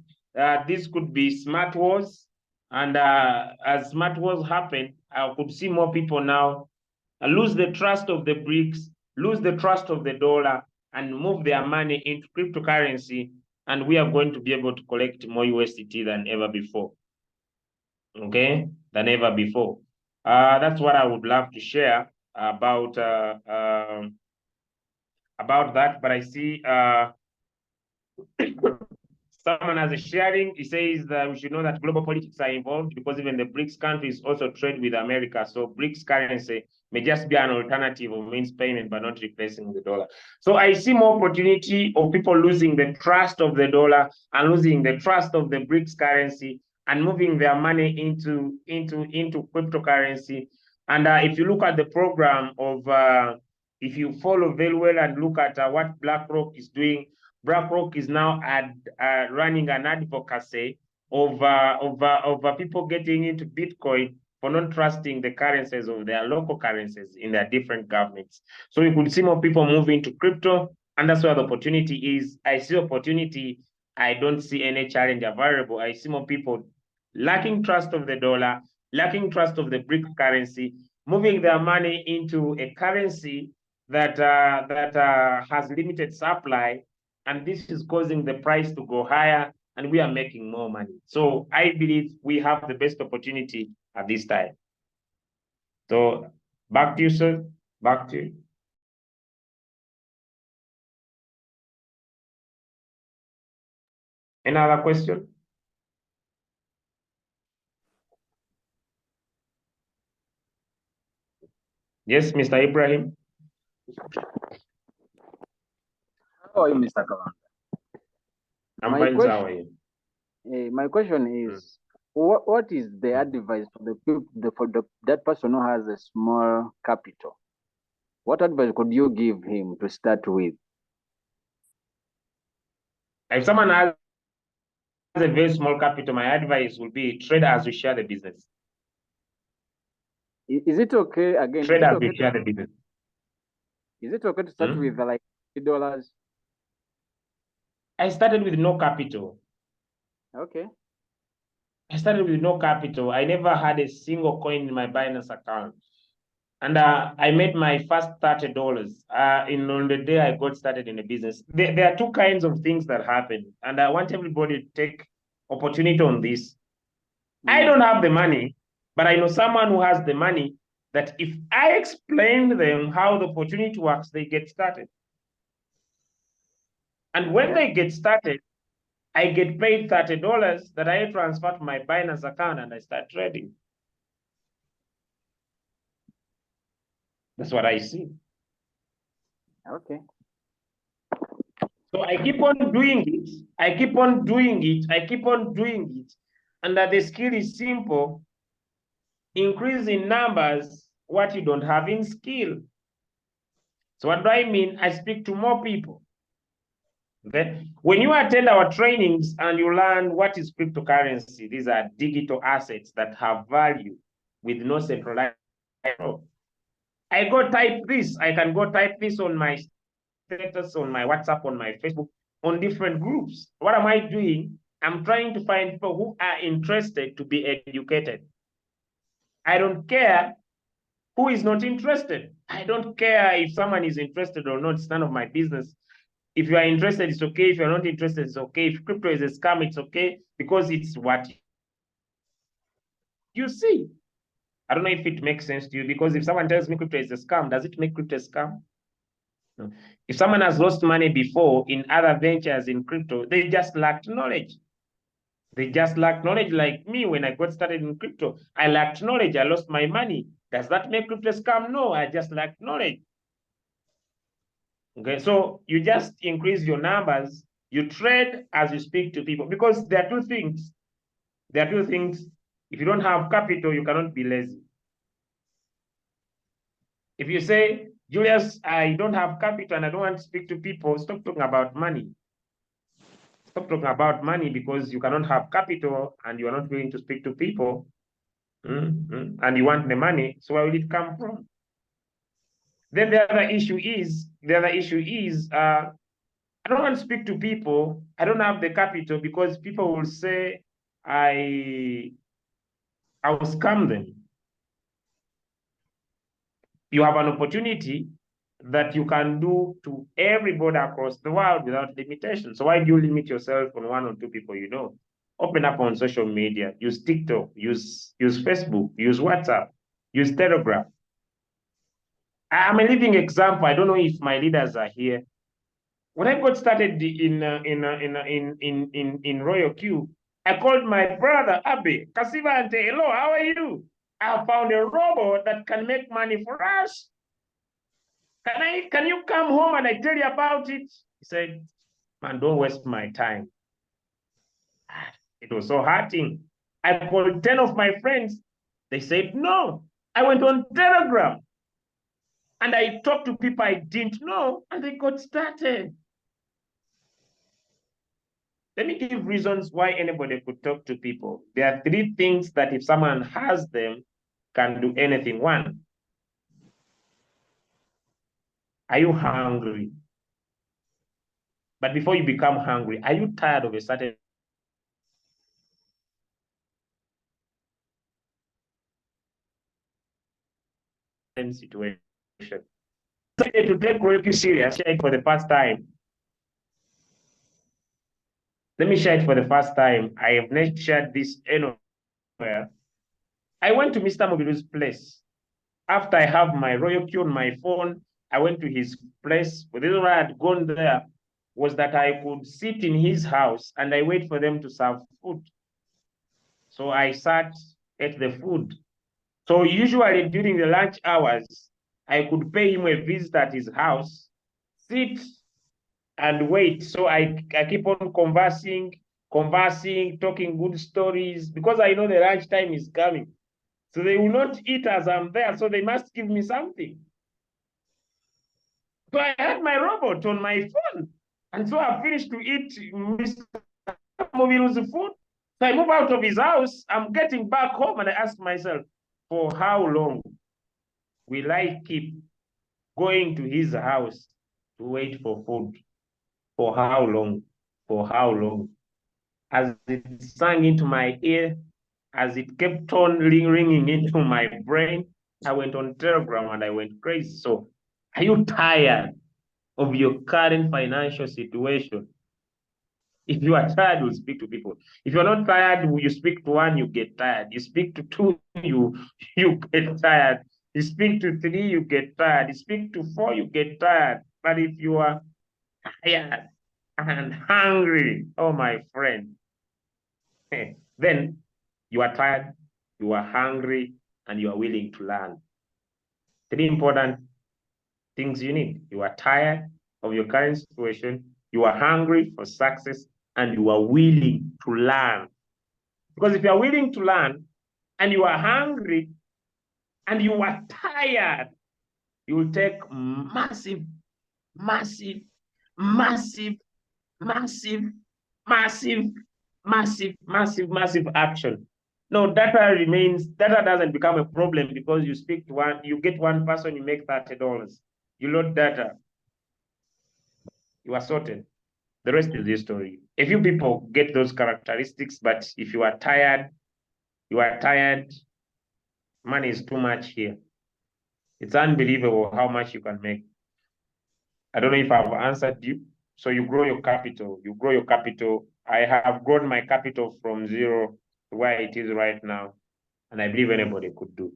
this could be smart wars, and as smart wars happen, I could see more people now lose the trust of the BRICS, lose the trust of the dollar, and move their money into cryptocurrency, and we are going to be able to collect more USDT than ever before. Okay, than ever before. That's what I would love to share about that. But I see someone has a sharing. He says that we should know that global politics are involved because even the BRICS countries also trade with America. So BRICS currency may just be an alternative of means payment, but not replacing the dollar. So I see more opportunity of people losing the trust of the dollar and losing the trust of the BRICS currency and moving their money into cryptocurrency. And if you look at the program of, if you follow very well and look at what BlackRock is doing, BlackRock is now running an advocacy of people getting into Bitcoin for not trusting the currencies of their local currencies in their different governments. So we could see more people moving to crypto, and that's where the opportunity is. I see opportunity. I don't see any challenge available. I see more people lacking trust of the dollar, lacking trust of the BRICS currency, moving their money into a currency that has limited supply, and this is causing the price to go higher, and we are making more money. So I believe we have the best opportunity at this time. So back to you, sir. Back to you. Any other question? Yes, Mr. Ibrahim. How are you, Mr. Kabanda? I'm fine, how are you? My question is, what is the advice for that person who has a small capital? What advice could you give him to start with? If someone has a very small capital, my advice would be trade as we share the business. Is it okay again? Trade as we share the business. Is it okay to start with like $50? I started with no capital. Okay. I started with no capital. I never had a single coin in my Binance account. And I made my first $30 on the day I got started in the business. There are two kinds of things that happen, and I want everybody to take opportunity on this. I don't have the money, but I know someone who has the money that if I explain to them how the opportunity works, they get started. And when they get started, I get paid $30 that I transfer to my Binance account and I start trading. That's what I see. Okay. So I keep on doing it. I keep on doing it. I keep on doing it. And that the skill is simple. Increase in numbers what you don't have in skill. So what do I mean? I speak to more people. Okay. When you attend our trainings and you learn what is cryptocurrency, these are digital assets that have value with no centralized. I go type this. I can go type this on my status, on my WhatsApp, on my Facebook, on different groups. What am I doing? I'm trying to find people who are interested to be educated. I don't care who is not interested. I don't care if someone is interested or not. It's none of my business. If you are interested, it's okay. If you're not interested, it's okay. If crypto is a scam, it's okay because it's what you see. I don't know if it makes sense to you, because if someone tells me crypto is a scam, does it make crypto a scam? No. If someone has lost money before in other ventures in crypto, they just lacked knowledge. They just lacked knowledge. Like me, when I got started in crypto, I lacked knowledge. I lost my money. Does that make crypto a scam? No, I just lacked knowledge. Okay, so you just increase your numbers. You trade as you speak to people, because there are two things. There are two things. If you don't have capital, you cannot be lazy. If you say, Julius, I don't have capital and I don't want to speak to people, stop talking about money. Stop talking about money, because you cannot have capital and you are not willing to speak to people. And you want the money, so where will it come from? Then the other issue is, I don't want to speak to people. I don't have the capital, because people will say I will scam them. You have an opportunity that you can do to everybody across the world without limitation. So why do you limit yourself on one or two people you know? Open up on social media, use TikTok, use Facebook, use WhatsApp, use Telegram. I'm a living example. I don't know if my leaders are here. When I got started in Royalq, I called my brother Abe Kasiva and say, hello, how are you? I found a robot that can make money for us. Can you come home and I tell you about it? He said, man, don't waste my time. It was so hurting. I called 10 of my friends. They said, no. I went on Telegram and I talked to people I didn't know, and they got started. Let me give reasons why anybody could talk to people. There are three things that if someone has them, can do anything. One, are you hungry? But before you become hungry, are you tired of a certain situation? To take Royalq serious, share it for the first time. Let me share it for the first time. I have never shared this anywhere. I went to Mr. Mobilu's place. After I have my Royalq on my phone, I went to his place. The reason why I had gone there was that I could sit in his house and I wait for them to serve food. So I sat, ate the food. So usually during the lunch hours, I could pay him a visit at his house, sit and wait. So I keep on conversing, talking good stories, because I know the lunch time is coming. So they will not eat as I'm there, so they must give me something. So I had my robot on my phone. And so I finished to eat Mr. Mobilu's food. So I move out of his house. I'm getting back home and I ask myself, for how long will I keep going to his house to wait for food? For how long? For how long? As it sang into my ear, as it kept on ringing into my brain, I went on Telegram and I went crazy. So are you tired of your current financial situation? If you are tired, you speak to people. If you're not tired, you speak to one, you get tired. You speak to two, you get tired. You speak to three, you get tired. You speak to four, you get tired. But if you are tired and hungry, oh my friend, then you are tired, you are hungry, and you are willing to learn. Three important things you need. You are tired of your current situation, you are hungry for success, and you are willing to learn. Because if you are willing to learn and you are hungry and you are tired, you will take massive massive, massive, massive, massive, massive action. No, data doesn't become a problem because you speak to one, you get one person, you make $30. You load data, you are sorted. The rest is history. A few people get those characteristics, but if you are tired, money is too much here. It's unbelievable how much you can make. I don't know if I've answered you. So you grow your capital. I have grown my capital from 0 to where it is right now. And I believe anybody could do.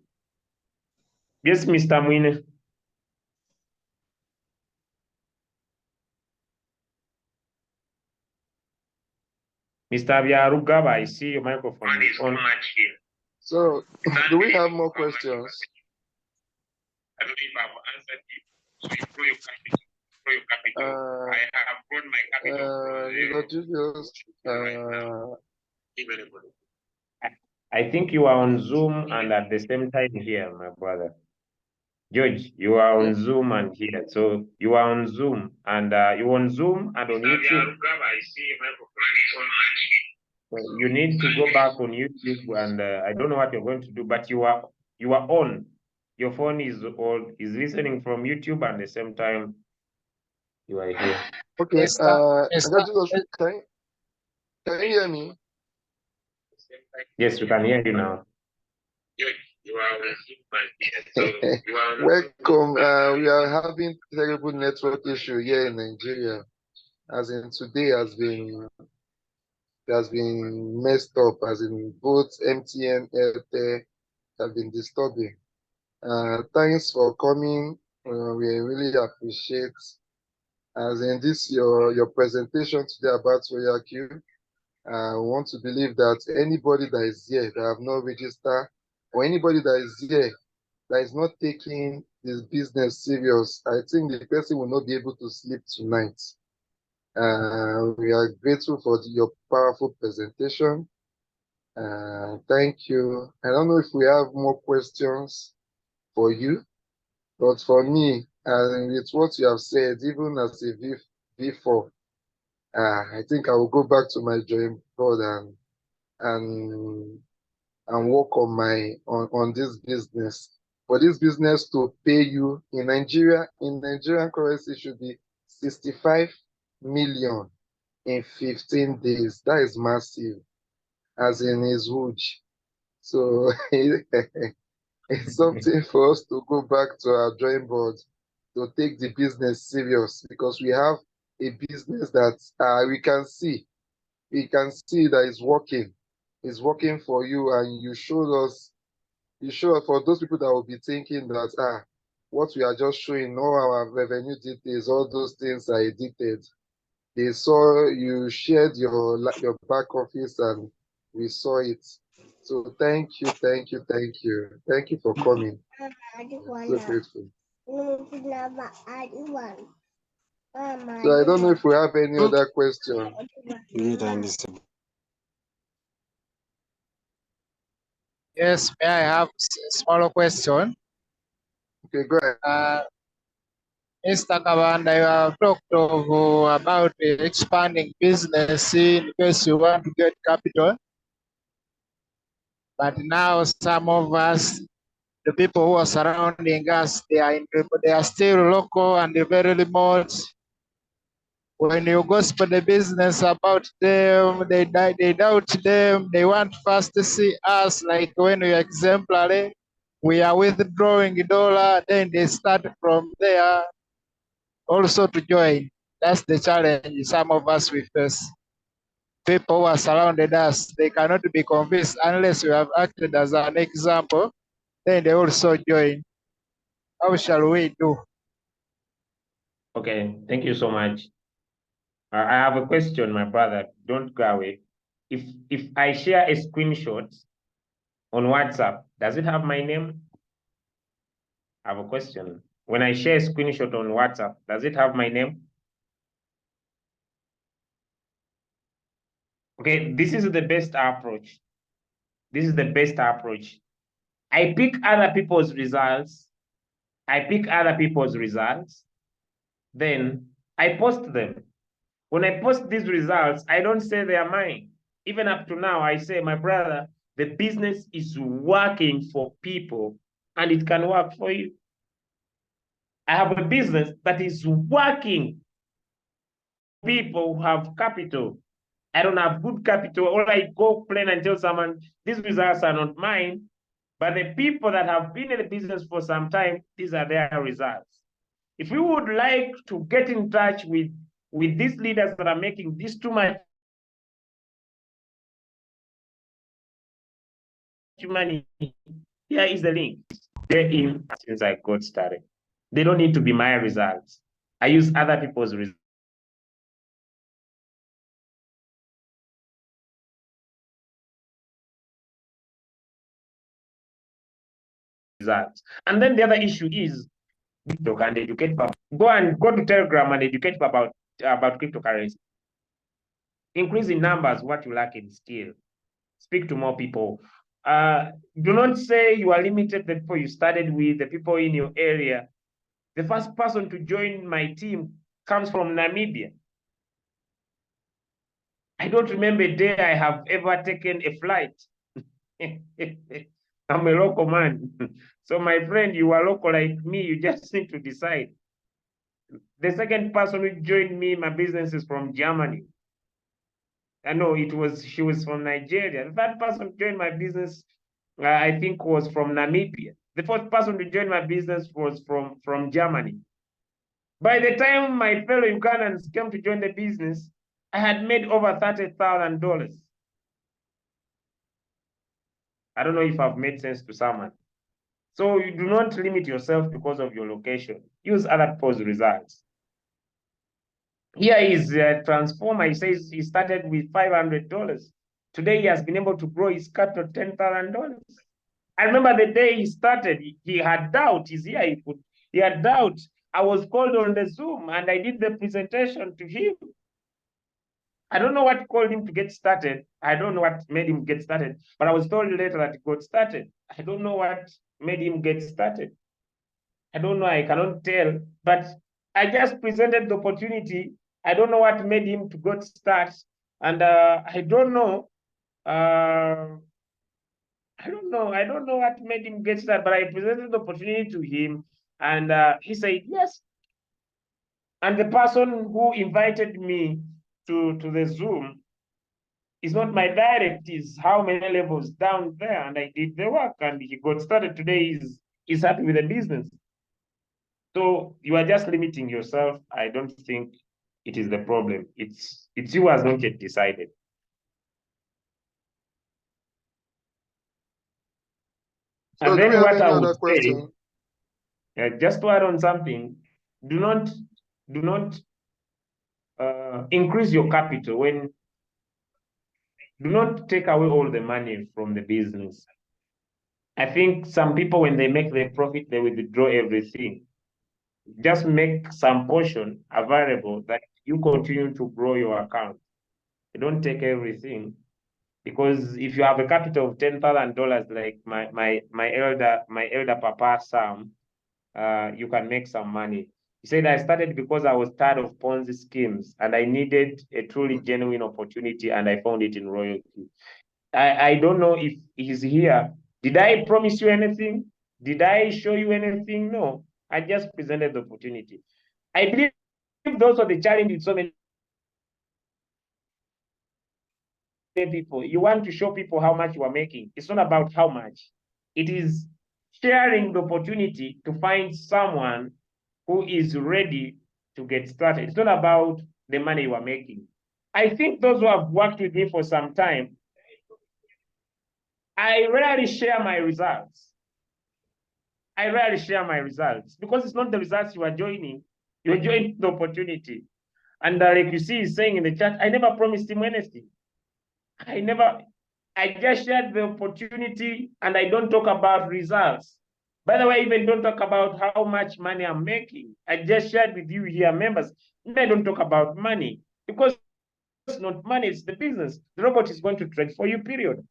Yes, Mr. Mwine. Mr. Biarugaba, I see your microphone is on. So, do we have more questions? I don't know if I've answered you. So you grow your capital. I have grown my capital from 0. I think you are on Zoom and at the same time here, my brother. George, you are on Zoom and here. So you are on Zoom and you on Zoom and on YouTube. So you need to go back on YouTube and I don't know what you're going to do, but you are on. Your phone is listening from YouTube and at the same time you are here. Okay. Can you hear me? Yes, we can hear you now. Welcome. We are having terrible network issue here in Nigeria. As in today has been messed up. As in both MTN, Airtel have been disturbing. Thanks for coming. We really appreciate. As in this your presentation today about Royalq. I want to believe that anybody that is here that have not registered, or anybody that is here that is not taking this business serious, I think the person will not be able to sleep tonight. We are grateful for your powerful presentation. Thank you. I don't know if we have more questions for you, but for me, with what you have said, even as a V4, I think I will go back to my drawing board and work on this business. For this business to pay you in Nigerian currency should be 65 million in 15 days. That is massive, as in is huge. So it's something for us to go back to our drawing board to take the business serious, because we have a business that we can see that is working. It's working for you, and you showed us for those people that will be thinking that what we are just showing, all our revenue details, all those things are edited. They saw you shared your back office and we saw it. So thank you for coming. I'm so grateful. So I don't know if we have any other question. Yes, may I have a small question? Okay, go ahead. Mr. Kabanda, you have talked about expanding business in case you want to get capital. But now some of us, the people who are surrounding us, they are still local and very remote. When you gospel the business about them, they doubt them. They want first to see us, like when we are exemplary, we are withdrawing dollar, then they start from there also to join. That's the challenge some of us we face. People who are surrounded us, they cannot be convinced unless we have acted as an example, then they also join. How shall we do? Okay, thank you so much. I have a question, my brother. Don't go away. If I share a screenshot on WhatsApp, does it have my name? I have a question. When I share a screenshot on WhatsApp, does it have my name? Okay, this is the best approach. This is the best approach. I pick other people's results. Then I post them. When I post these results, I don't say they are mine. Even up to now, I say, my brother, the business is working for people and it can work for you. I have a business that is working for people who have capital. I don't have good capital. Or I go plain and tell someone, these results are not mine, but the people that have been in the business for some time, these are their results. If we would like to get in touch with these leaders that are making this too much money, here is the link. They're in since I got started. They don't need to be my results. I use other people's results. And then the other issue is TikTok and educate people. Go to Telegram and educate people about cryptocurrency. Increase in numbers what you lack in skill. Speak to more people. Do not say you are limited to the people you started with, the people in your area. The first person to join my team comes from Namibia. I don't remember a day I have ever taken a flight. I'm a local man. So my friend, you are local like me, you just need to decide. The second person who joined me, my business is from Germany. I know she was from Nigeria. The third person who joined my business, I think was from Namibia. The fourth person to join my business was from Germany. By the time my fellow Ugandans came to join the business, I had made over $30,000. I don't know if I've made sense to someone. So you do not limit yourself because of your location. Use other people's results. Here is a transformer. He says he started with $500. Today he has been able to grow his capital to $10,000. I remember the day he started, he had doubt. He's here. He had doubt. I was called on the Zoom and I did the presentation to him. I don't know what called him to get started. I don't know what made him get started, but I was told later that he got started. I don't know what made him get started. I don't know. I cannot tell, but I just presented the opportunity. I don't know what made him to go start, and I don't know. I don't know. I don't know what made him get started, but I presented the opportunity to him, and he said yes. And the person who invited me to the Zoom is not my direct, is how many levels down there, and I did the work, and he got started today. He's happy with the business. So you are just limiting yourself. I don't think it is the problem. It's you has not yet decided. So And do we then have what any I other would question? say, just to add on something, do not increase your capital do not take away all the money from the business. I think some people, when they make their profit, they withdraw everything. Just make some portion available that you continue to grow your account. You don't take everything, because if you have a capital of $10,000, like my elder papa Sam, you can make some money. He said, I started because I was tired of Ponzi schemes and I needed a truly genuine opportunity, and I found it in Royalq. I don't know if he's here. Did I promise you anything? Did I show you anything? No, I just presented the opportunity. I believe those are the challenge with so many people. You want to show people how much you are making. It's not about how much. It is sharing the opportunity to find someone who is ready to get started. It's not about the money you are making. I think those who have worked with me for some time, I rarely share my results. I rarely share my results because it's not the results you are joining. You're joining the opportunity. And like you see, he's saying in the chat, I never promised him anything. I just shared the opportunity and I don't talk about results. By the way, I even don't talk about how much money I'm making. I just shared with you here, members. I don't talk about money because it's not money, it's the business. The robot is going to trade for you, period.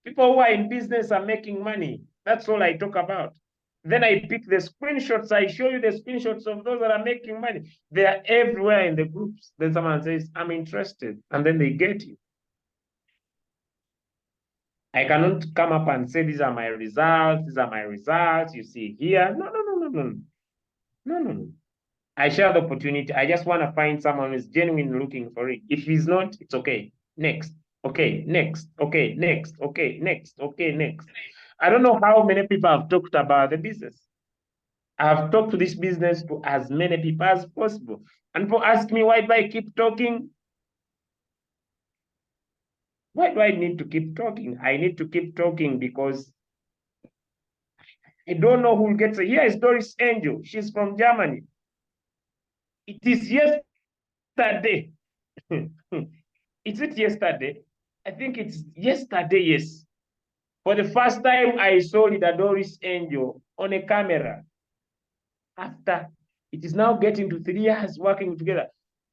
People who are in business are making money. That's all I talk about. Then I pick the screenshots. I show you the screenshots of those that are making money. They are everywhere in the groups. Then someone says, I'm interested. And then they get you. I cannot come up and say, these are my results. These are my results. You see here. No, no, no, no, no. No, no, no. I share the opportunity. I just want to find someone who's genuinely looking for it. If he's not, it's okay. Next. Okay, next. Okay, next. Okay, next. Okay, next. I don't know how many people have talked about the business. I've talked to this business to as many people as possible. And people ask me, why do I keep talking? Why do I need to keep talking? I need to keep talking because I don't know who gets it. Here is Doris Angel. She's from Germany. It is yesterday. Is it yesterday? I think it's yesterday, yes. For the first time, I saw Leader Doris Angel on a camera. After it is now getting to 3 years working together.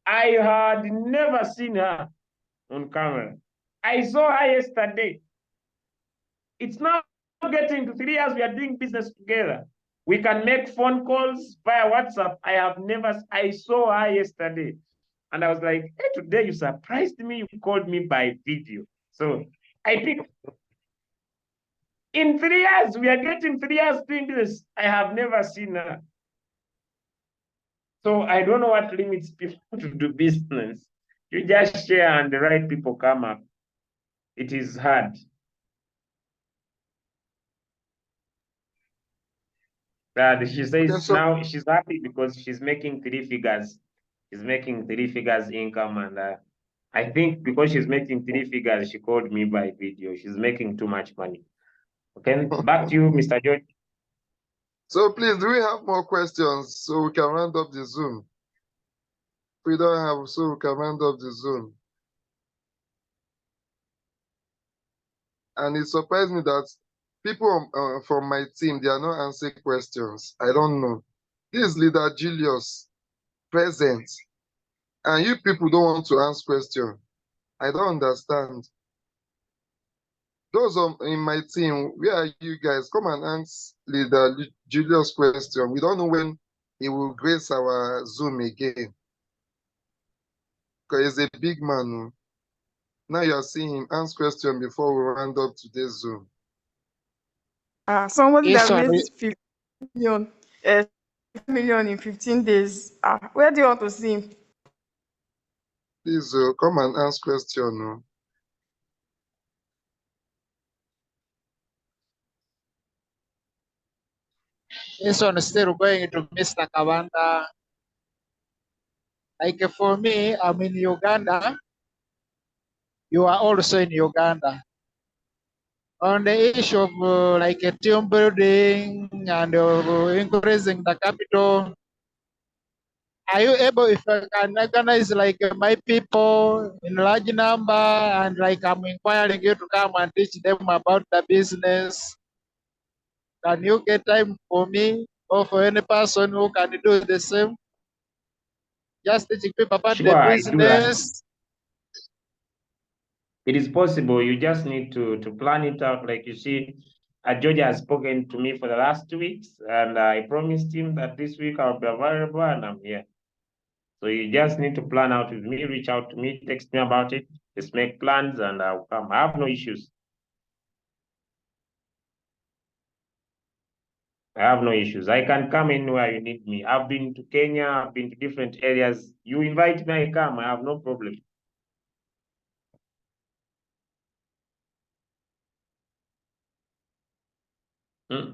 I had never seen her on camera. I saw her yesterday. It's now getting to 3 years we are doing business together. We can make phone calls via WhatsApp. I saw her yesterday. And I was like, hey, today you surprised me. You called me by video. So I picked. In 3 years, we are getting 3 years doing this. I have never seen her. So I don't know what limits people to do business. You just share and the right people come up. It is hard. She says Okay, so now she's happy because she's making 3 figures. She's making 3 figures income. And I think because she's making 3 figures, she called me by video. She's making too much money. Okay, back to you, Mr. George. so please, do we have more questions so we can round up the Zoom? If we don't have, so we can round up the Zoom. And it surprised me that people from my team, they are not answering questions. I don't know. This is Leader Julius present, and you people don't want to ask questions. I don't understand. Those in my team, where are you guys? Come and ask Leader Julius question. We don't know when he will grace our Zoom again. Because he's a big man. Now you are seeing him ask question before we round up today's Zoom. Somebody Yes, that sir. made 50 million, 50 million in 15 days. Where do you want to see him? Please come and ask question. This one is still going to Mr. Kabanda. Like for me, I'm in Uganda. You are also in Uganda. On the issue of like a team building and increasing the capital, are you able, if I can organize like my people in large number and like I'm inquiring you to come and teach them about the business? Can you get time for me or for any person who can do the same? Just teaching people about Sure, the I do that. business. It is possible. You just need to plan it out. Like you see, George has spoken to me for the last 2 weeks, and I promised him that this week I'll be available, and I'm here. So you just need to plan out with me, reach out to me, text me about it, just make plans, and I'll come. I have no issues. I have no issues. I can come anywhere you need me. I've been to Kenya, I've been to different areas. You invite me, I come. I have no problem. I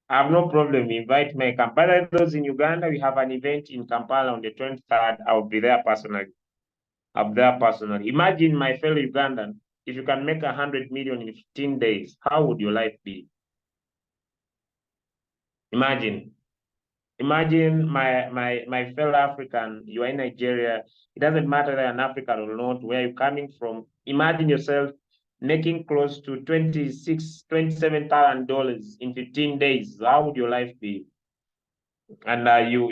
have no problem. Invite me. Kampala, those in Uganda, we have an event in Kampala on the 23rd. I'll be there personally. I'll be there personally. Imagine, my fellow Ugandan, if you can make 100 million in 15 days, how would your life be? Imagine. Imagine my fellow African, you are in Nigeria. It doesn't matter whether you're an African or not, where you're coming from. Imagine yourself making close to $27,000 in 15 days. How would your life be? And you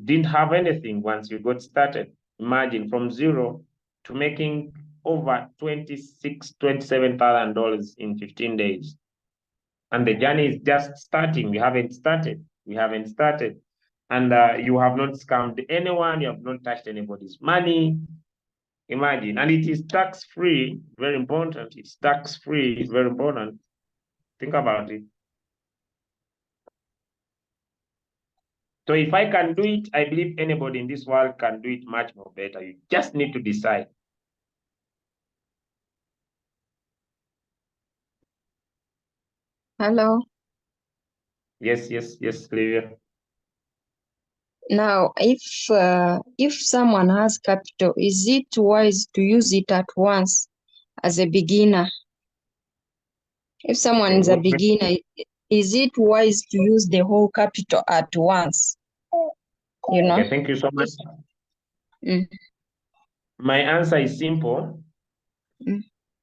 didn't have anything once you got started. Imagine from zero to making over $27,000 in 15 days. And the journey is just starting. We haven't started. We haven't started. And you have not scammed anyone. You have not touched anybody's money. Imagine. And it is tax-free. Very important. It's tax-free. Very important. Think about it. So if I can do it, I believe anybody in this world can do it much more better. You just need to decide. Hello. Yes, Livia. Now, if someone has capital, is it wise to use it at once as a beginner? If someone is a beginner, is it wise to use the whole capital at once? You know? Okay, thank you so much. Mm. My answer is simple.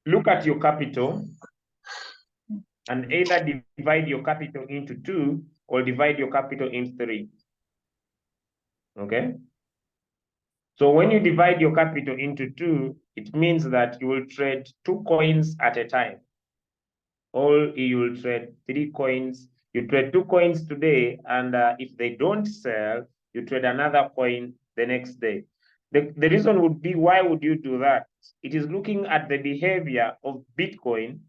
Look at your capital and either divide your capital into 2 or divide your capital into 3. Okay? So when you divide your capital into 2, it means that you will trade 2 coins at a time. Or you will trade 3 coins. You trade 2 coins today, and if they don't sell, you trade another coin the next day. The reason would be, why would you do that? It is looking at the behavior of Bitcoin,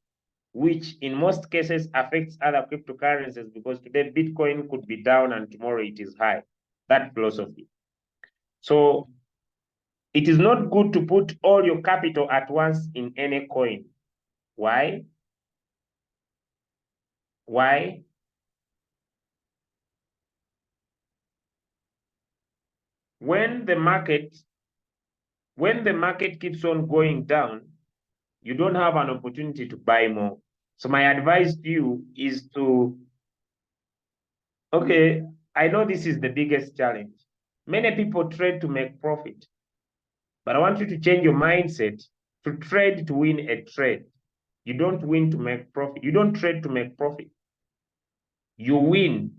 which in most cases affects other cryptocurrencies, because today Bitcoin could be down and tomorrow it is high. That philosophy. So it is not good to put all your capital at once in any coin. Why? Why? When the market keeps on going down, you don't have an opportunity to buy more. So my advice to you is to, okay, I know this is the biggest challenge. Many people trade to make profit, but I want you to change your mindset to trade to win a trade. You don't win to make profit. You don't trade to make profit. You win.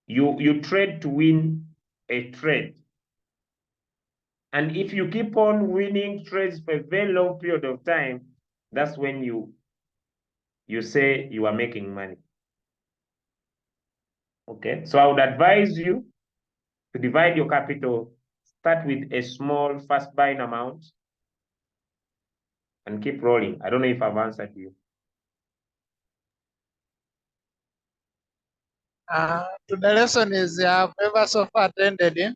You trade to win a trade. And if you keep on winning trades for a very long period of time, that's when you say you are making money. Okay, so I would advise you to divide your capital, start with a small fast buying amount, and keep rolling. I don't know if I've answered you. To the lesson is I've never so far attended it.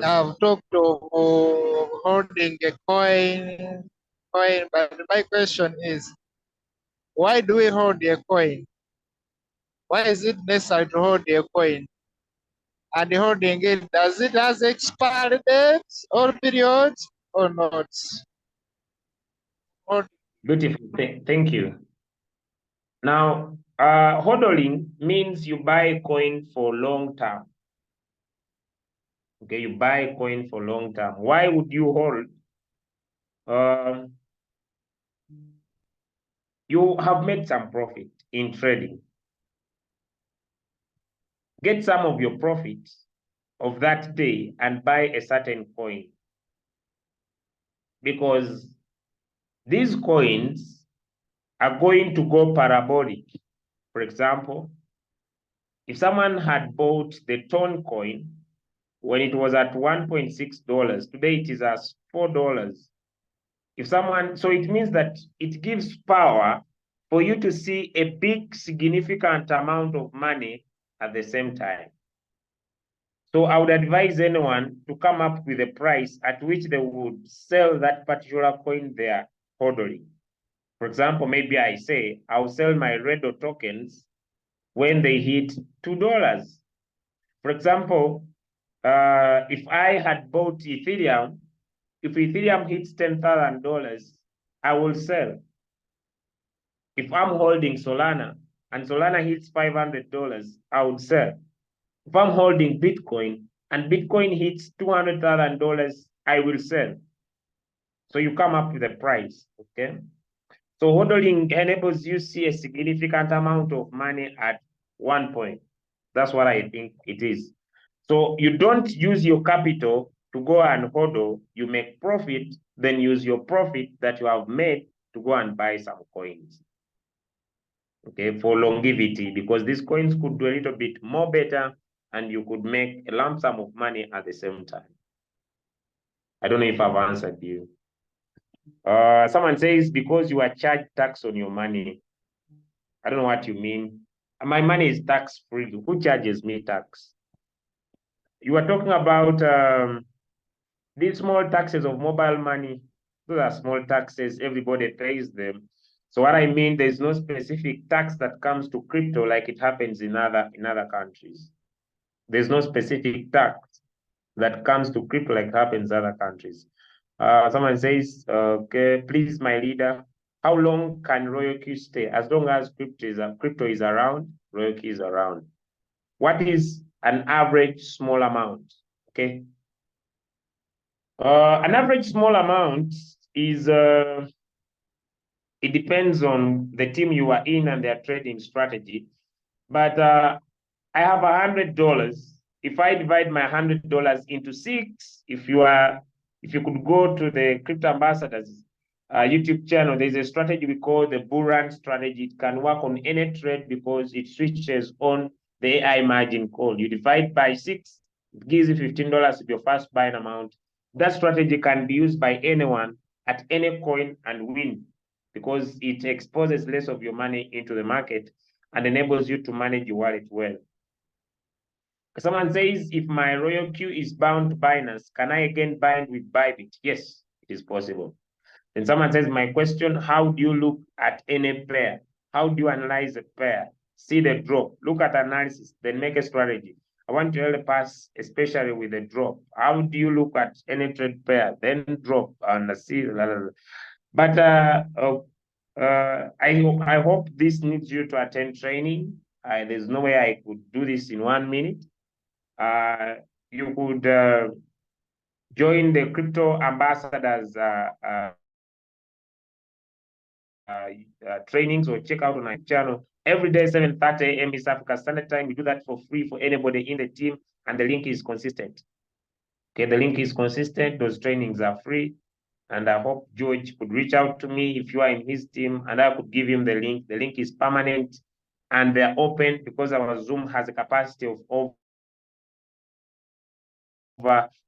I've talked of holding a coin, but my question is, why do we hold a coin? Why is it necessary to hold a coin? And holding it, does it has expiry dates or periods or not? Beautiful, thank you. Now, hodling means you buy a coin for long term. Okay, you buy a coin for long term. Why would you hold? You have made some profit in trading. Get some of your profits of that day and buy a certain coin. Because these coins are going to go parabolic. For example, if someone had bought the Tone coin when it was at $1.6, today it is at $4. If someone, so it means that it gives power for you to see a big, significant amount of money at the same time. So I would advise anyone to come up with a price at which they would sell that particular coin they are holding. For example, maybe I say, I'll sell my Redo tokens when they hit $2. For example, if I had bought Ethereum, if Ethereum hits $10,000, I will sell. If I'm holding Solana and Solana hits $500, I would sell. If I'm holding Bitcoin and Bitcoin hits $200,000, I will sell. So you come up with a price, okay? So hodling enables you see a significant amount of money at one point. That's what I think it is. So you don't use your capital to go and hodl. You make profit, then use your profit that you have made to go and buy some coins. okay, for longevity, because these coins could do a little bit more better and you could make a lump sum of money at the same time. I don't know if I've answered you. Someone says, because you are charged tax on your money. I don't know what you mean. My money is tax-free. Who charges me tax? You are talking about these small taxes of mobile money. Those are small taxes. Everybody pays them. So what I mean, there's no specific tax that comes to crypto like it happens in other countries. There's no specific tax that comes to crypto like it happens in other countries. Someone says, okay, please, my leader, how long can Royalq stay? As long as crypto is around, Royalq is around. What is an average small amount? Okay. An average small amount is, it depends on the team you are in and their trading strategy. But I have $100. If I divide my $100 into 6, if you could go to the Crypto Ambassadors YouTube channel, there's a strategy we call the bull run strategy. It can work on any trade because it switches on the AI margin call. You divide by 6, it gives you $15 if your first buying amount. That strategy can be used by anyone at any coin and win because it exposes less of your money into the market and enables you to manage your wallet well. Someone says, if my Royalq is bound to Binance, can I again bind with Bybit? Yes, it is possible. Then someone says, my question, how do you look at any pair? How do you analyze a pair? See the drop, look at analysis, then make a strategy. I want to help us, especially with the drop. How do you look at any trade pair, then drop and see? But I hope this needs you to attend training. There's no way I could do this in 1 minute. You could join the Crypto Ambassadors trainings or check out on our channel every day, 7:30 a.m. East Africa Standard Time. We do that for free for anybody in the team, and the link is consistent. Okay, the link is consistent. Those trainings are free. And I hope George could reach out to me if you are in his team and I could give him the link. The link is permanent and they're open because our Zoom has a capacity of over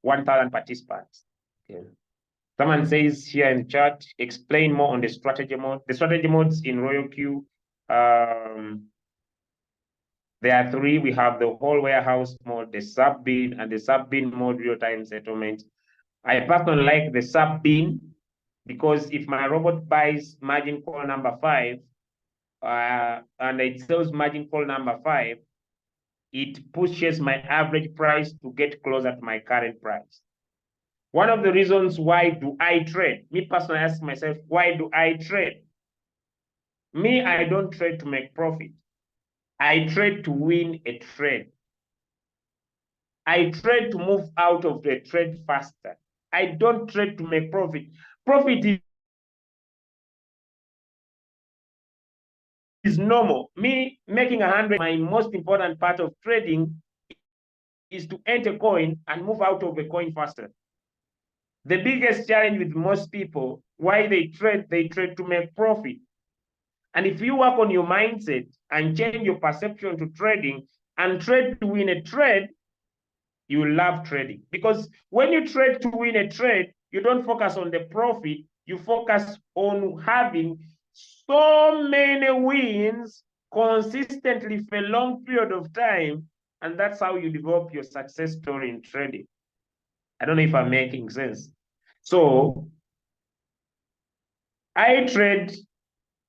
1,000 participants. Okay. Someone says here in the chat, explain more on the strategy mode. The strategy modes in Royalq, there are 3. We have the whole warehouse mode, the sub-bin, and the sub-bin mode real-time settlement. I personally like the sub-bin because if my robot buys margin call number 5 and it sells margin call number 5, it pushes my average price to get closer to my current price. One of the reasons why do I trade? Me personally ask myself, why do I trade? Me, I don't trade to make profit. I trade to win a trade. I trade to move out of the trade faster. I don't trade to make profit. Profit is normal. Me making 100, my most important part of trading is to enter coin and move out of a coin faster. The biggest challenge with most people, why they trade to make profit. And if you work on your mindset and change your perception to trading and trade to win a trade, you will love trading. Because when you trade to win a trade, you don't focus on the profit, you focus on having so many wins consistently for a long period of time. And that's how you develop your success story in trading. I don't know if I'm making sense. So I trade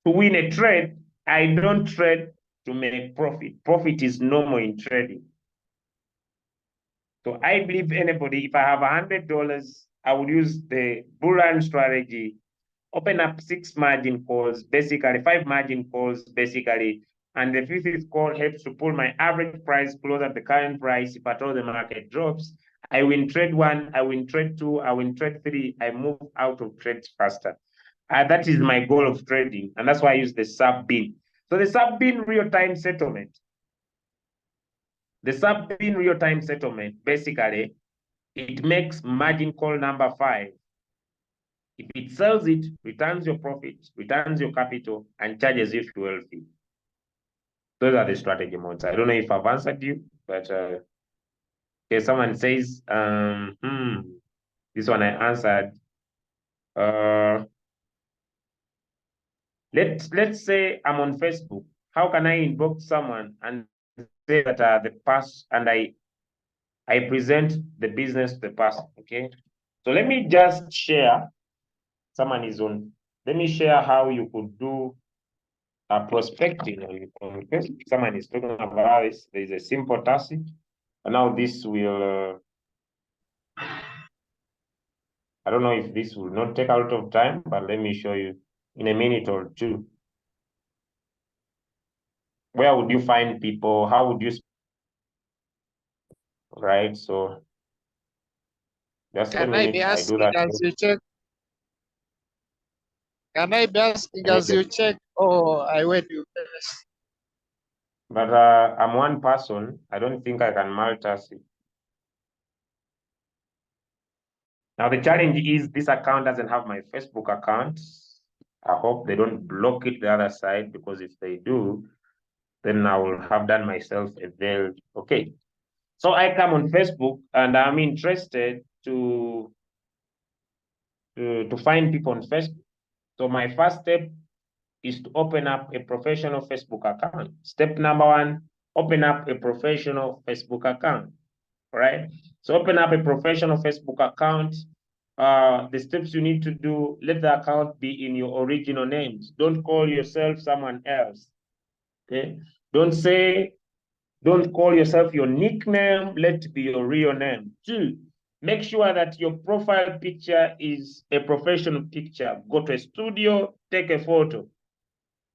to win a trade. I don't trade to make profit. Profit is normal in trading. So I believe anybody, if I have $100, I would use the bull run strategy, open up 6 margin calls, basically 5 margin calls, basically, and the 5th call helps to pull my average price closer to the current price. If at all the market drops, I win trade 1, I win trade 2, I win trade 3, I move out of trades faster. That is my goal of trading, and that's why I use the sub-bin. So the sub-bin real-time settlement. The sub-bin real-time settlement, basically, it makes margin call number 5. If it sells it, returns your profit, returns your capital, and charges you fuel fee. those are the strategy modes. I don't know if I've answered you, but okay, someone says, this one I answered. Let's say I'm on Facebook. How can I invoke someone and say that the pass and I present the business to the person? Okay, so let me just share. Someone is on. Let me share how you could do prospecting on Facebook. Someone is talking about this. There is a simple task, and now this will. I don't know if this will not take a lot of time, but let me show you in a minute or two. Where would you find people? How would you, right? So just a Can I be minute, I do asking that. as you check? Can I be asking as you check, or I wait you first? But I'm one person. I don't think I can multitask it. Now the challenge is this account doesn't have my Facebook account. I hope they don't block it the other side, because if they do, then I will have done myself a veil. Okay. So I come on Facebook and I'm interested to find people on Facebook. So my first step is to open up a professional Facebook account. Step number one, open up a professional Facebook account. All right. So open up a professional Facebook account. The steps you need to do, let the account be in your original names. Don't call yourself someone else. Okay. Don't call yourself your nickname. Let it be your real name. Two, make sure that your profile picture is a professional picture. Go to a studio, take a photo.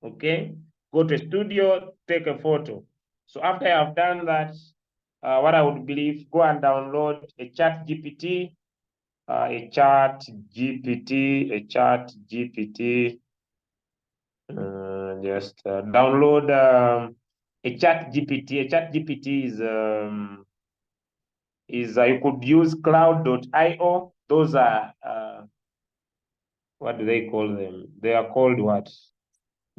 Okay. Go to a studio, take a photo. So after I have done that, what I would believe, go and download a chat GPT, just download a chat GPT. A chat GPT is you could use cloud.io. Those are what do they call them? They are called what?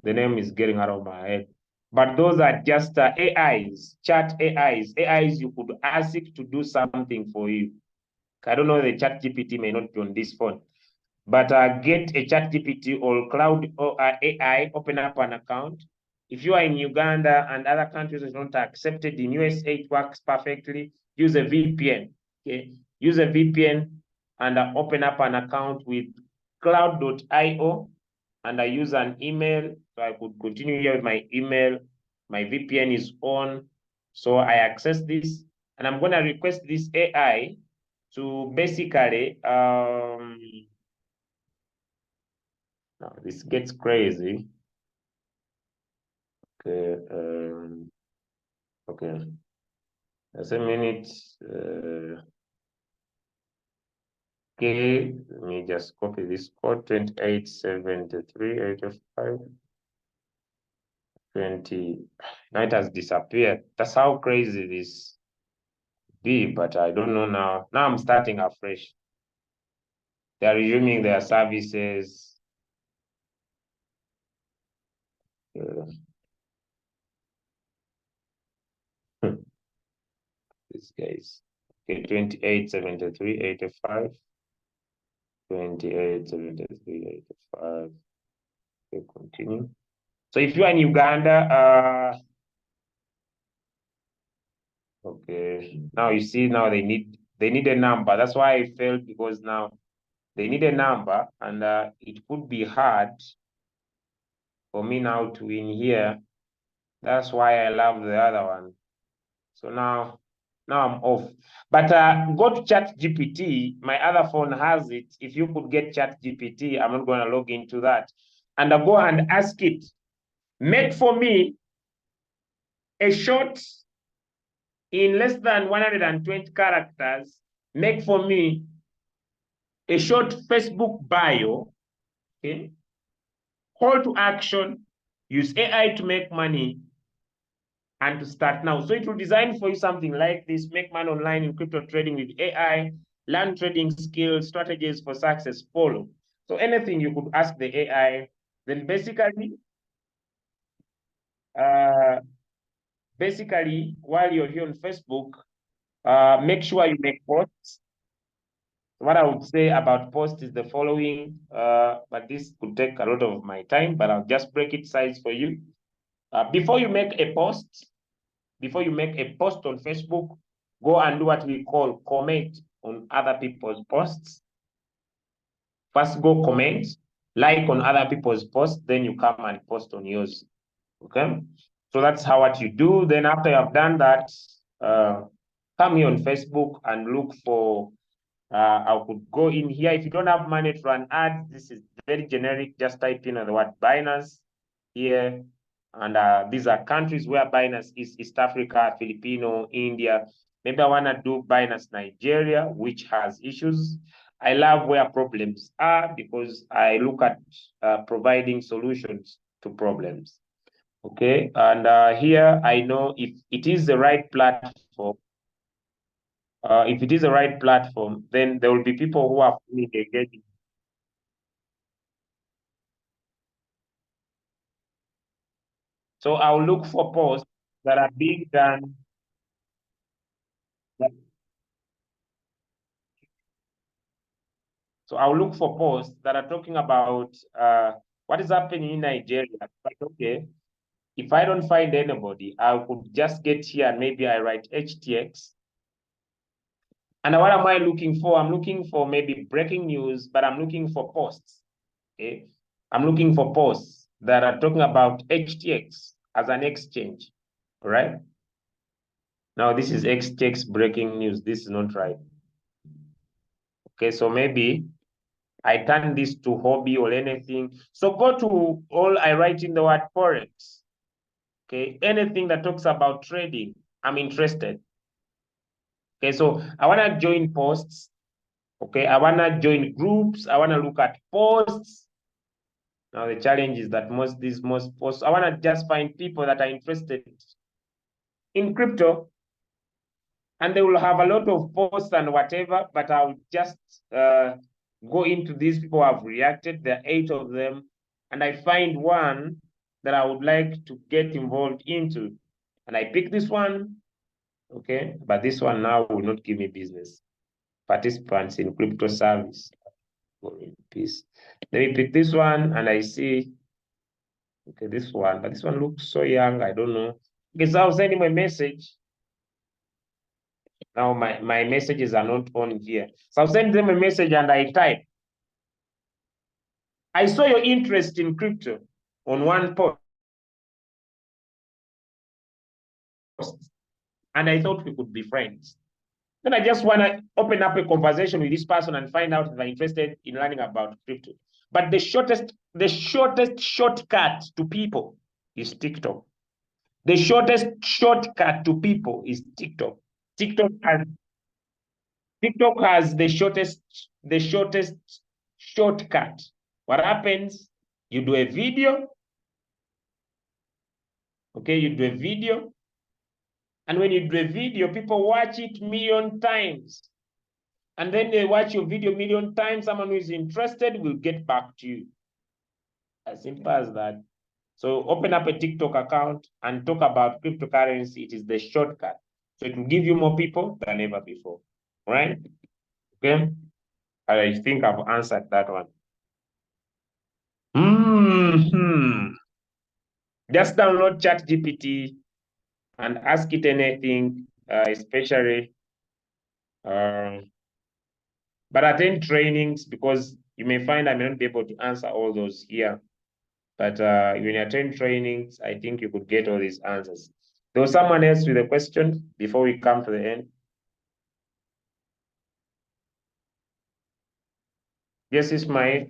The name is getting out of my head. But those are just AIs, chat AIs you could ask it to do something for you. I don't know, the chat GPT may not be on this phone, but get a chat GPT or cloud or AI, open up an account. If you are in Uganda and other countries is not accepted, in USA it works perfectly. Use a VPN. Okay, use a VPN and open up an account with cloud.io, and I use an email. So I could continue here with my email. My VPN is on. So I access this and I'm going to request this AI to basically, now this gets crazy. Okay, okay. Just a minute. Okay, let me just copy this code, 287385 20. Now it has disappeared. That's how crazy this be, but I don't know now. Now I'm starting afresh. They're resuming their services. These guys. Okay, 287385. 287385. Okay, continue. So if you are in Uganda, okay, now you see, now they need a number. That's why I failed, because now they need a number, and it could be hard for me now to win here. That's why I love the other one. So now I'm off. But go to Chat GPT. My other phone has it. If you could get Chat GPT, I'm not going to log into that. And go and ask it, make for me a short in less than 120 characters, make for me a short Facebook bio, okay? Call to action, use AI to make money, and to start now. So it will design for you something like this: make money online in crypto trading with AI, learn trading skills, strategies for success, follow. So anything you could ask the AI, then basically, basically, while you're here on Facebook, make sure you make posts. What I would say about posts is the following, but this could take a lot of my time, but I'll just break it size for you. Before you make a post on Facebook, go and do what we call comment on other people's posts. First, go comment, like on other people's posts, then you come and post on yours. Okay, so that's what you do. Then after you have done that, come here on Facebook and look for. I could go in here. If you don't have money to run ads, this is very generic. Just type in the word Binance here. And these are countries where Binance is: East Africa, Filipino, India. Maybe I want to do Binance Nigeria, which has issues. I love where problems are because I look at providing solutions to problems. Okay, and here I know if it is the right platform. If it is the right platform, then there will be people who are fully engaged. So I'll look for posts that are being done. So I'll look for posts that are talking about what is happening in Nigeria. But okay, if I don't find anybody, I could just get here and maybe I write HTX. And what am I looking for? I'm looking for maybe breaking news, but I'm looking for posts. Okay, I'm looking for posts that are talking about HTX as an exchange. All right. Now this is HTX breaking news. This is not right. Okay, so maybe I turn this to hobby or anything. So go to all I write in the word Forex. Okay, anything that talks about trading, I'm interested. Okay, so I want to join posts. Okay, I want to join groups. I want to look at posts. Now the challenge is that most posts, I want to just find people that are interested in crypto, and they will have a lot of posts and whatever, but I'll just go into these people who have reacted. There are 8 of them, and I find one that I would like to get involved into, and I pick this one. Okay, but this one now will not give me business. Participants in crypto service. Peace. Let me pick this one, and I see, okay, this one, but this one looks so young. I don't know. Okay, so I'll send him a message. Now my messages are not on here. So I'll send them a message and I type, I saw your interest in crypto on one post, and I thought we could be friends. Then I just want to open up a conversation with this person and find out if they're interested in learning about crypto. But the shortest shortcut to people is TikTok. The shortest shortcut to people is TikTok. TikTok has the shortest shortcut. What happens? You do a video. Okay, you do a video. And when you do a video, people watch it 1,000,000 times. And then they watch your video 1,000,000 times. Someone who is interested will get back to you. As simple as that. So open up a TikTok account and talk about cryptocurrency. It is the shortcut. So it will give you more people than ever before. All right? Okay. I think I've answered that one. Just download ChatGPT and ask it anything, especially but attend trainings, because you may find I may not be able to answer all those here. But when you attend trainings, I think you could get all these answers. There was someone else with a question before we come to the end. Yes, Ismail.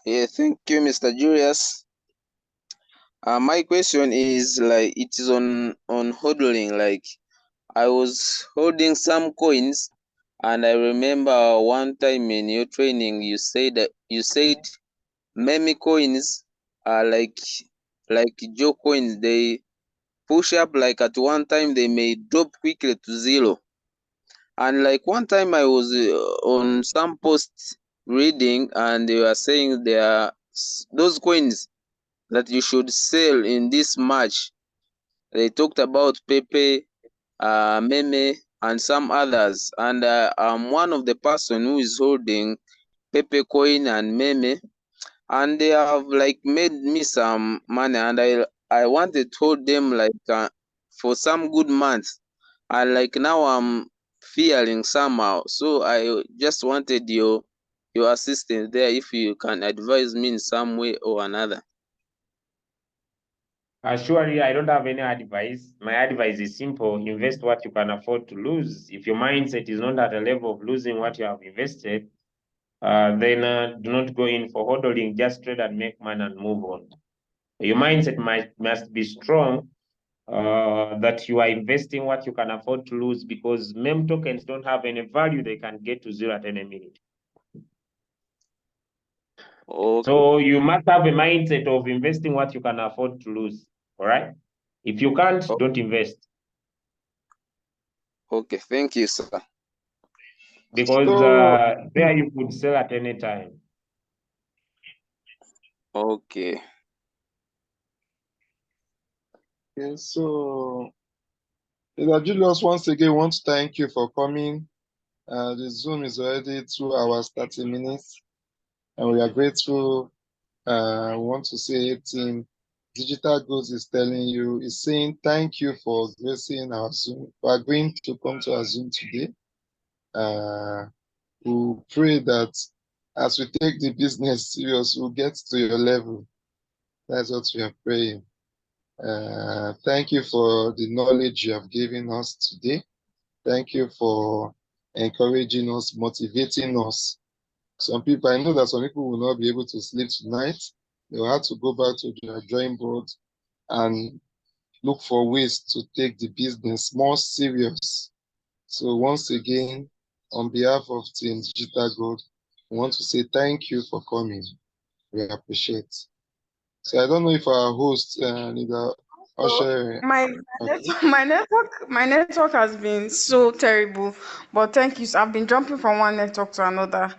Yeah, thank you, Mr. Julius. My question is like it is on hodling. Like I was holding some coins, and I remember one time in your training you said meme coins are like Joe coins. They push up, like at one time they may drop quickly to 0. And like one time I was on some posts reading, and they were saying those coins that you should sell in this March. They talked about Pepe, Meme, and some others, and I'm one of the person who is holding Pepe coin and Meme, and they have like made me some money, and I wanted to hold them like for some good months, and like now I'm feeling somehow. So I just wanted your assistance there, if you can advise me in some way or another. Surely, I don't have any advice. My advice is simple: invest what you can afford to lose. If your mindset is not at a level of losing what you have invested, then do not go in for hodling. Just trade and make money and move on. Your mindset must be strong, that you are investing what you can afford to lose, because meme tokens don't have any value. They can get to zero at any minute. Okay. So you must have a mindset of investing what you can afford to lose. All right. If you can't, don't invest. Okay, thank you, sir. Because So, there you could sell at any time. Okay. okay, so Mr. Julius, once again, want to thank you for coming. The Zoom is already 2 hours, 30 minutes, and we are grateful. We want to say, team Digital Goods is telling you, is saying thank you for gracing our Zoom. We are going to come to our Zoom today. We pray that as we take the business serious, we'll get to your level. That's what we are praying. Thank you for the knowledge you have given us today. Thank you for encouraging us, motivating us. Some people, I know that some people will not be able to sleep tonight. They will have to go back to their drawing board and look for ways to take the business more serious. So once again, on behalf of Team Digital Gold, we want to say thank you for coming. We appreciate. So I don't know if our host, Nida Osher, My network has been so terrible, but thank you. I've been jumping from one network to another.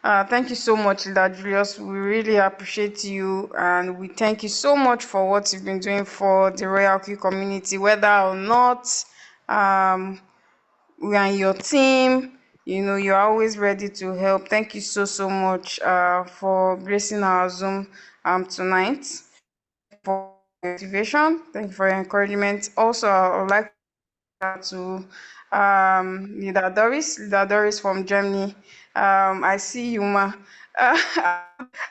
Thank you so much, Leader Julius. We really appreciate you, and we thank you so much for what you've been doing for the Royalq community, whether or not um, we are in your team. You know, you're always ready to help. Thank you so much for gracing our Zoom tonight. For motivation. Thank you for your encouragement. Also, I would like to Leader Doris from Germany. I see you, ma.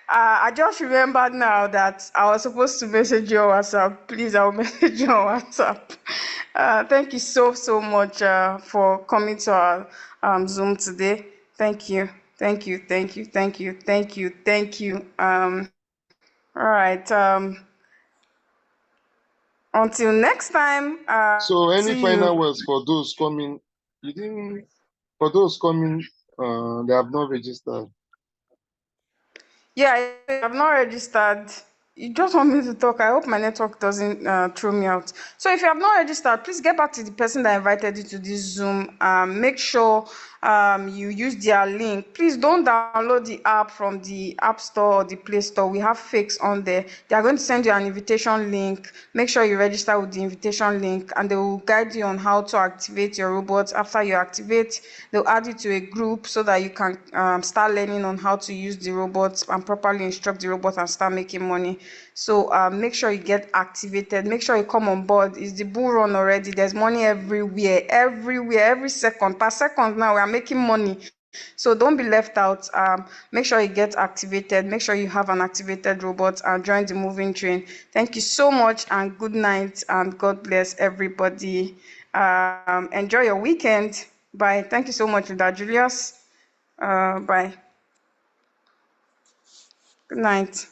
I just remembered now that I was supposed to message you on WhatsApp. Please, I'll message you on WhatsApp. Thank you so much for coming to our Zoom today. Thank you. All right. Until next time. so any See final you. words for those coming? You didn't, for those coming, they have not registered. Yeah, I've not registered. You just want me to talk. I hope my network doesn't throw me out. So if you have not registered, please get back to the person that invited you to this Zoom. Make sure you use their link. Please don't download the app from the App Store or the Play Store. We have fakes on there. They are going to send you an invitation link. Make sure you register with the invitation link, and they will guide you on how to activate your robots. After you activate, they'll add you to a group so that you can start learning on how to use the robots and properly instruct the robot and start making money. So make sure you get activated. Make sure you come on board. It's the bull run already. There's money everywhere, every second. Per second now, we are making money. So don't be left out. Make sure you get activated. Make sure you have an activated robot and join the moving train. Thank you so much, and good night, and God bless everybody. Enjoy your weekend. Bye. Thank you so much, Leader Julius. Bye. Good night.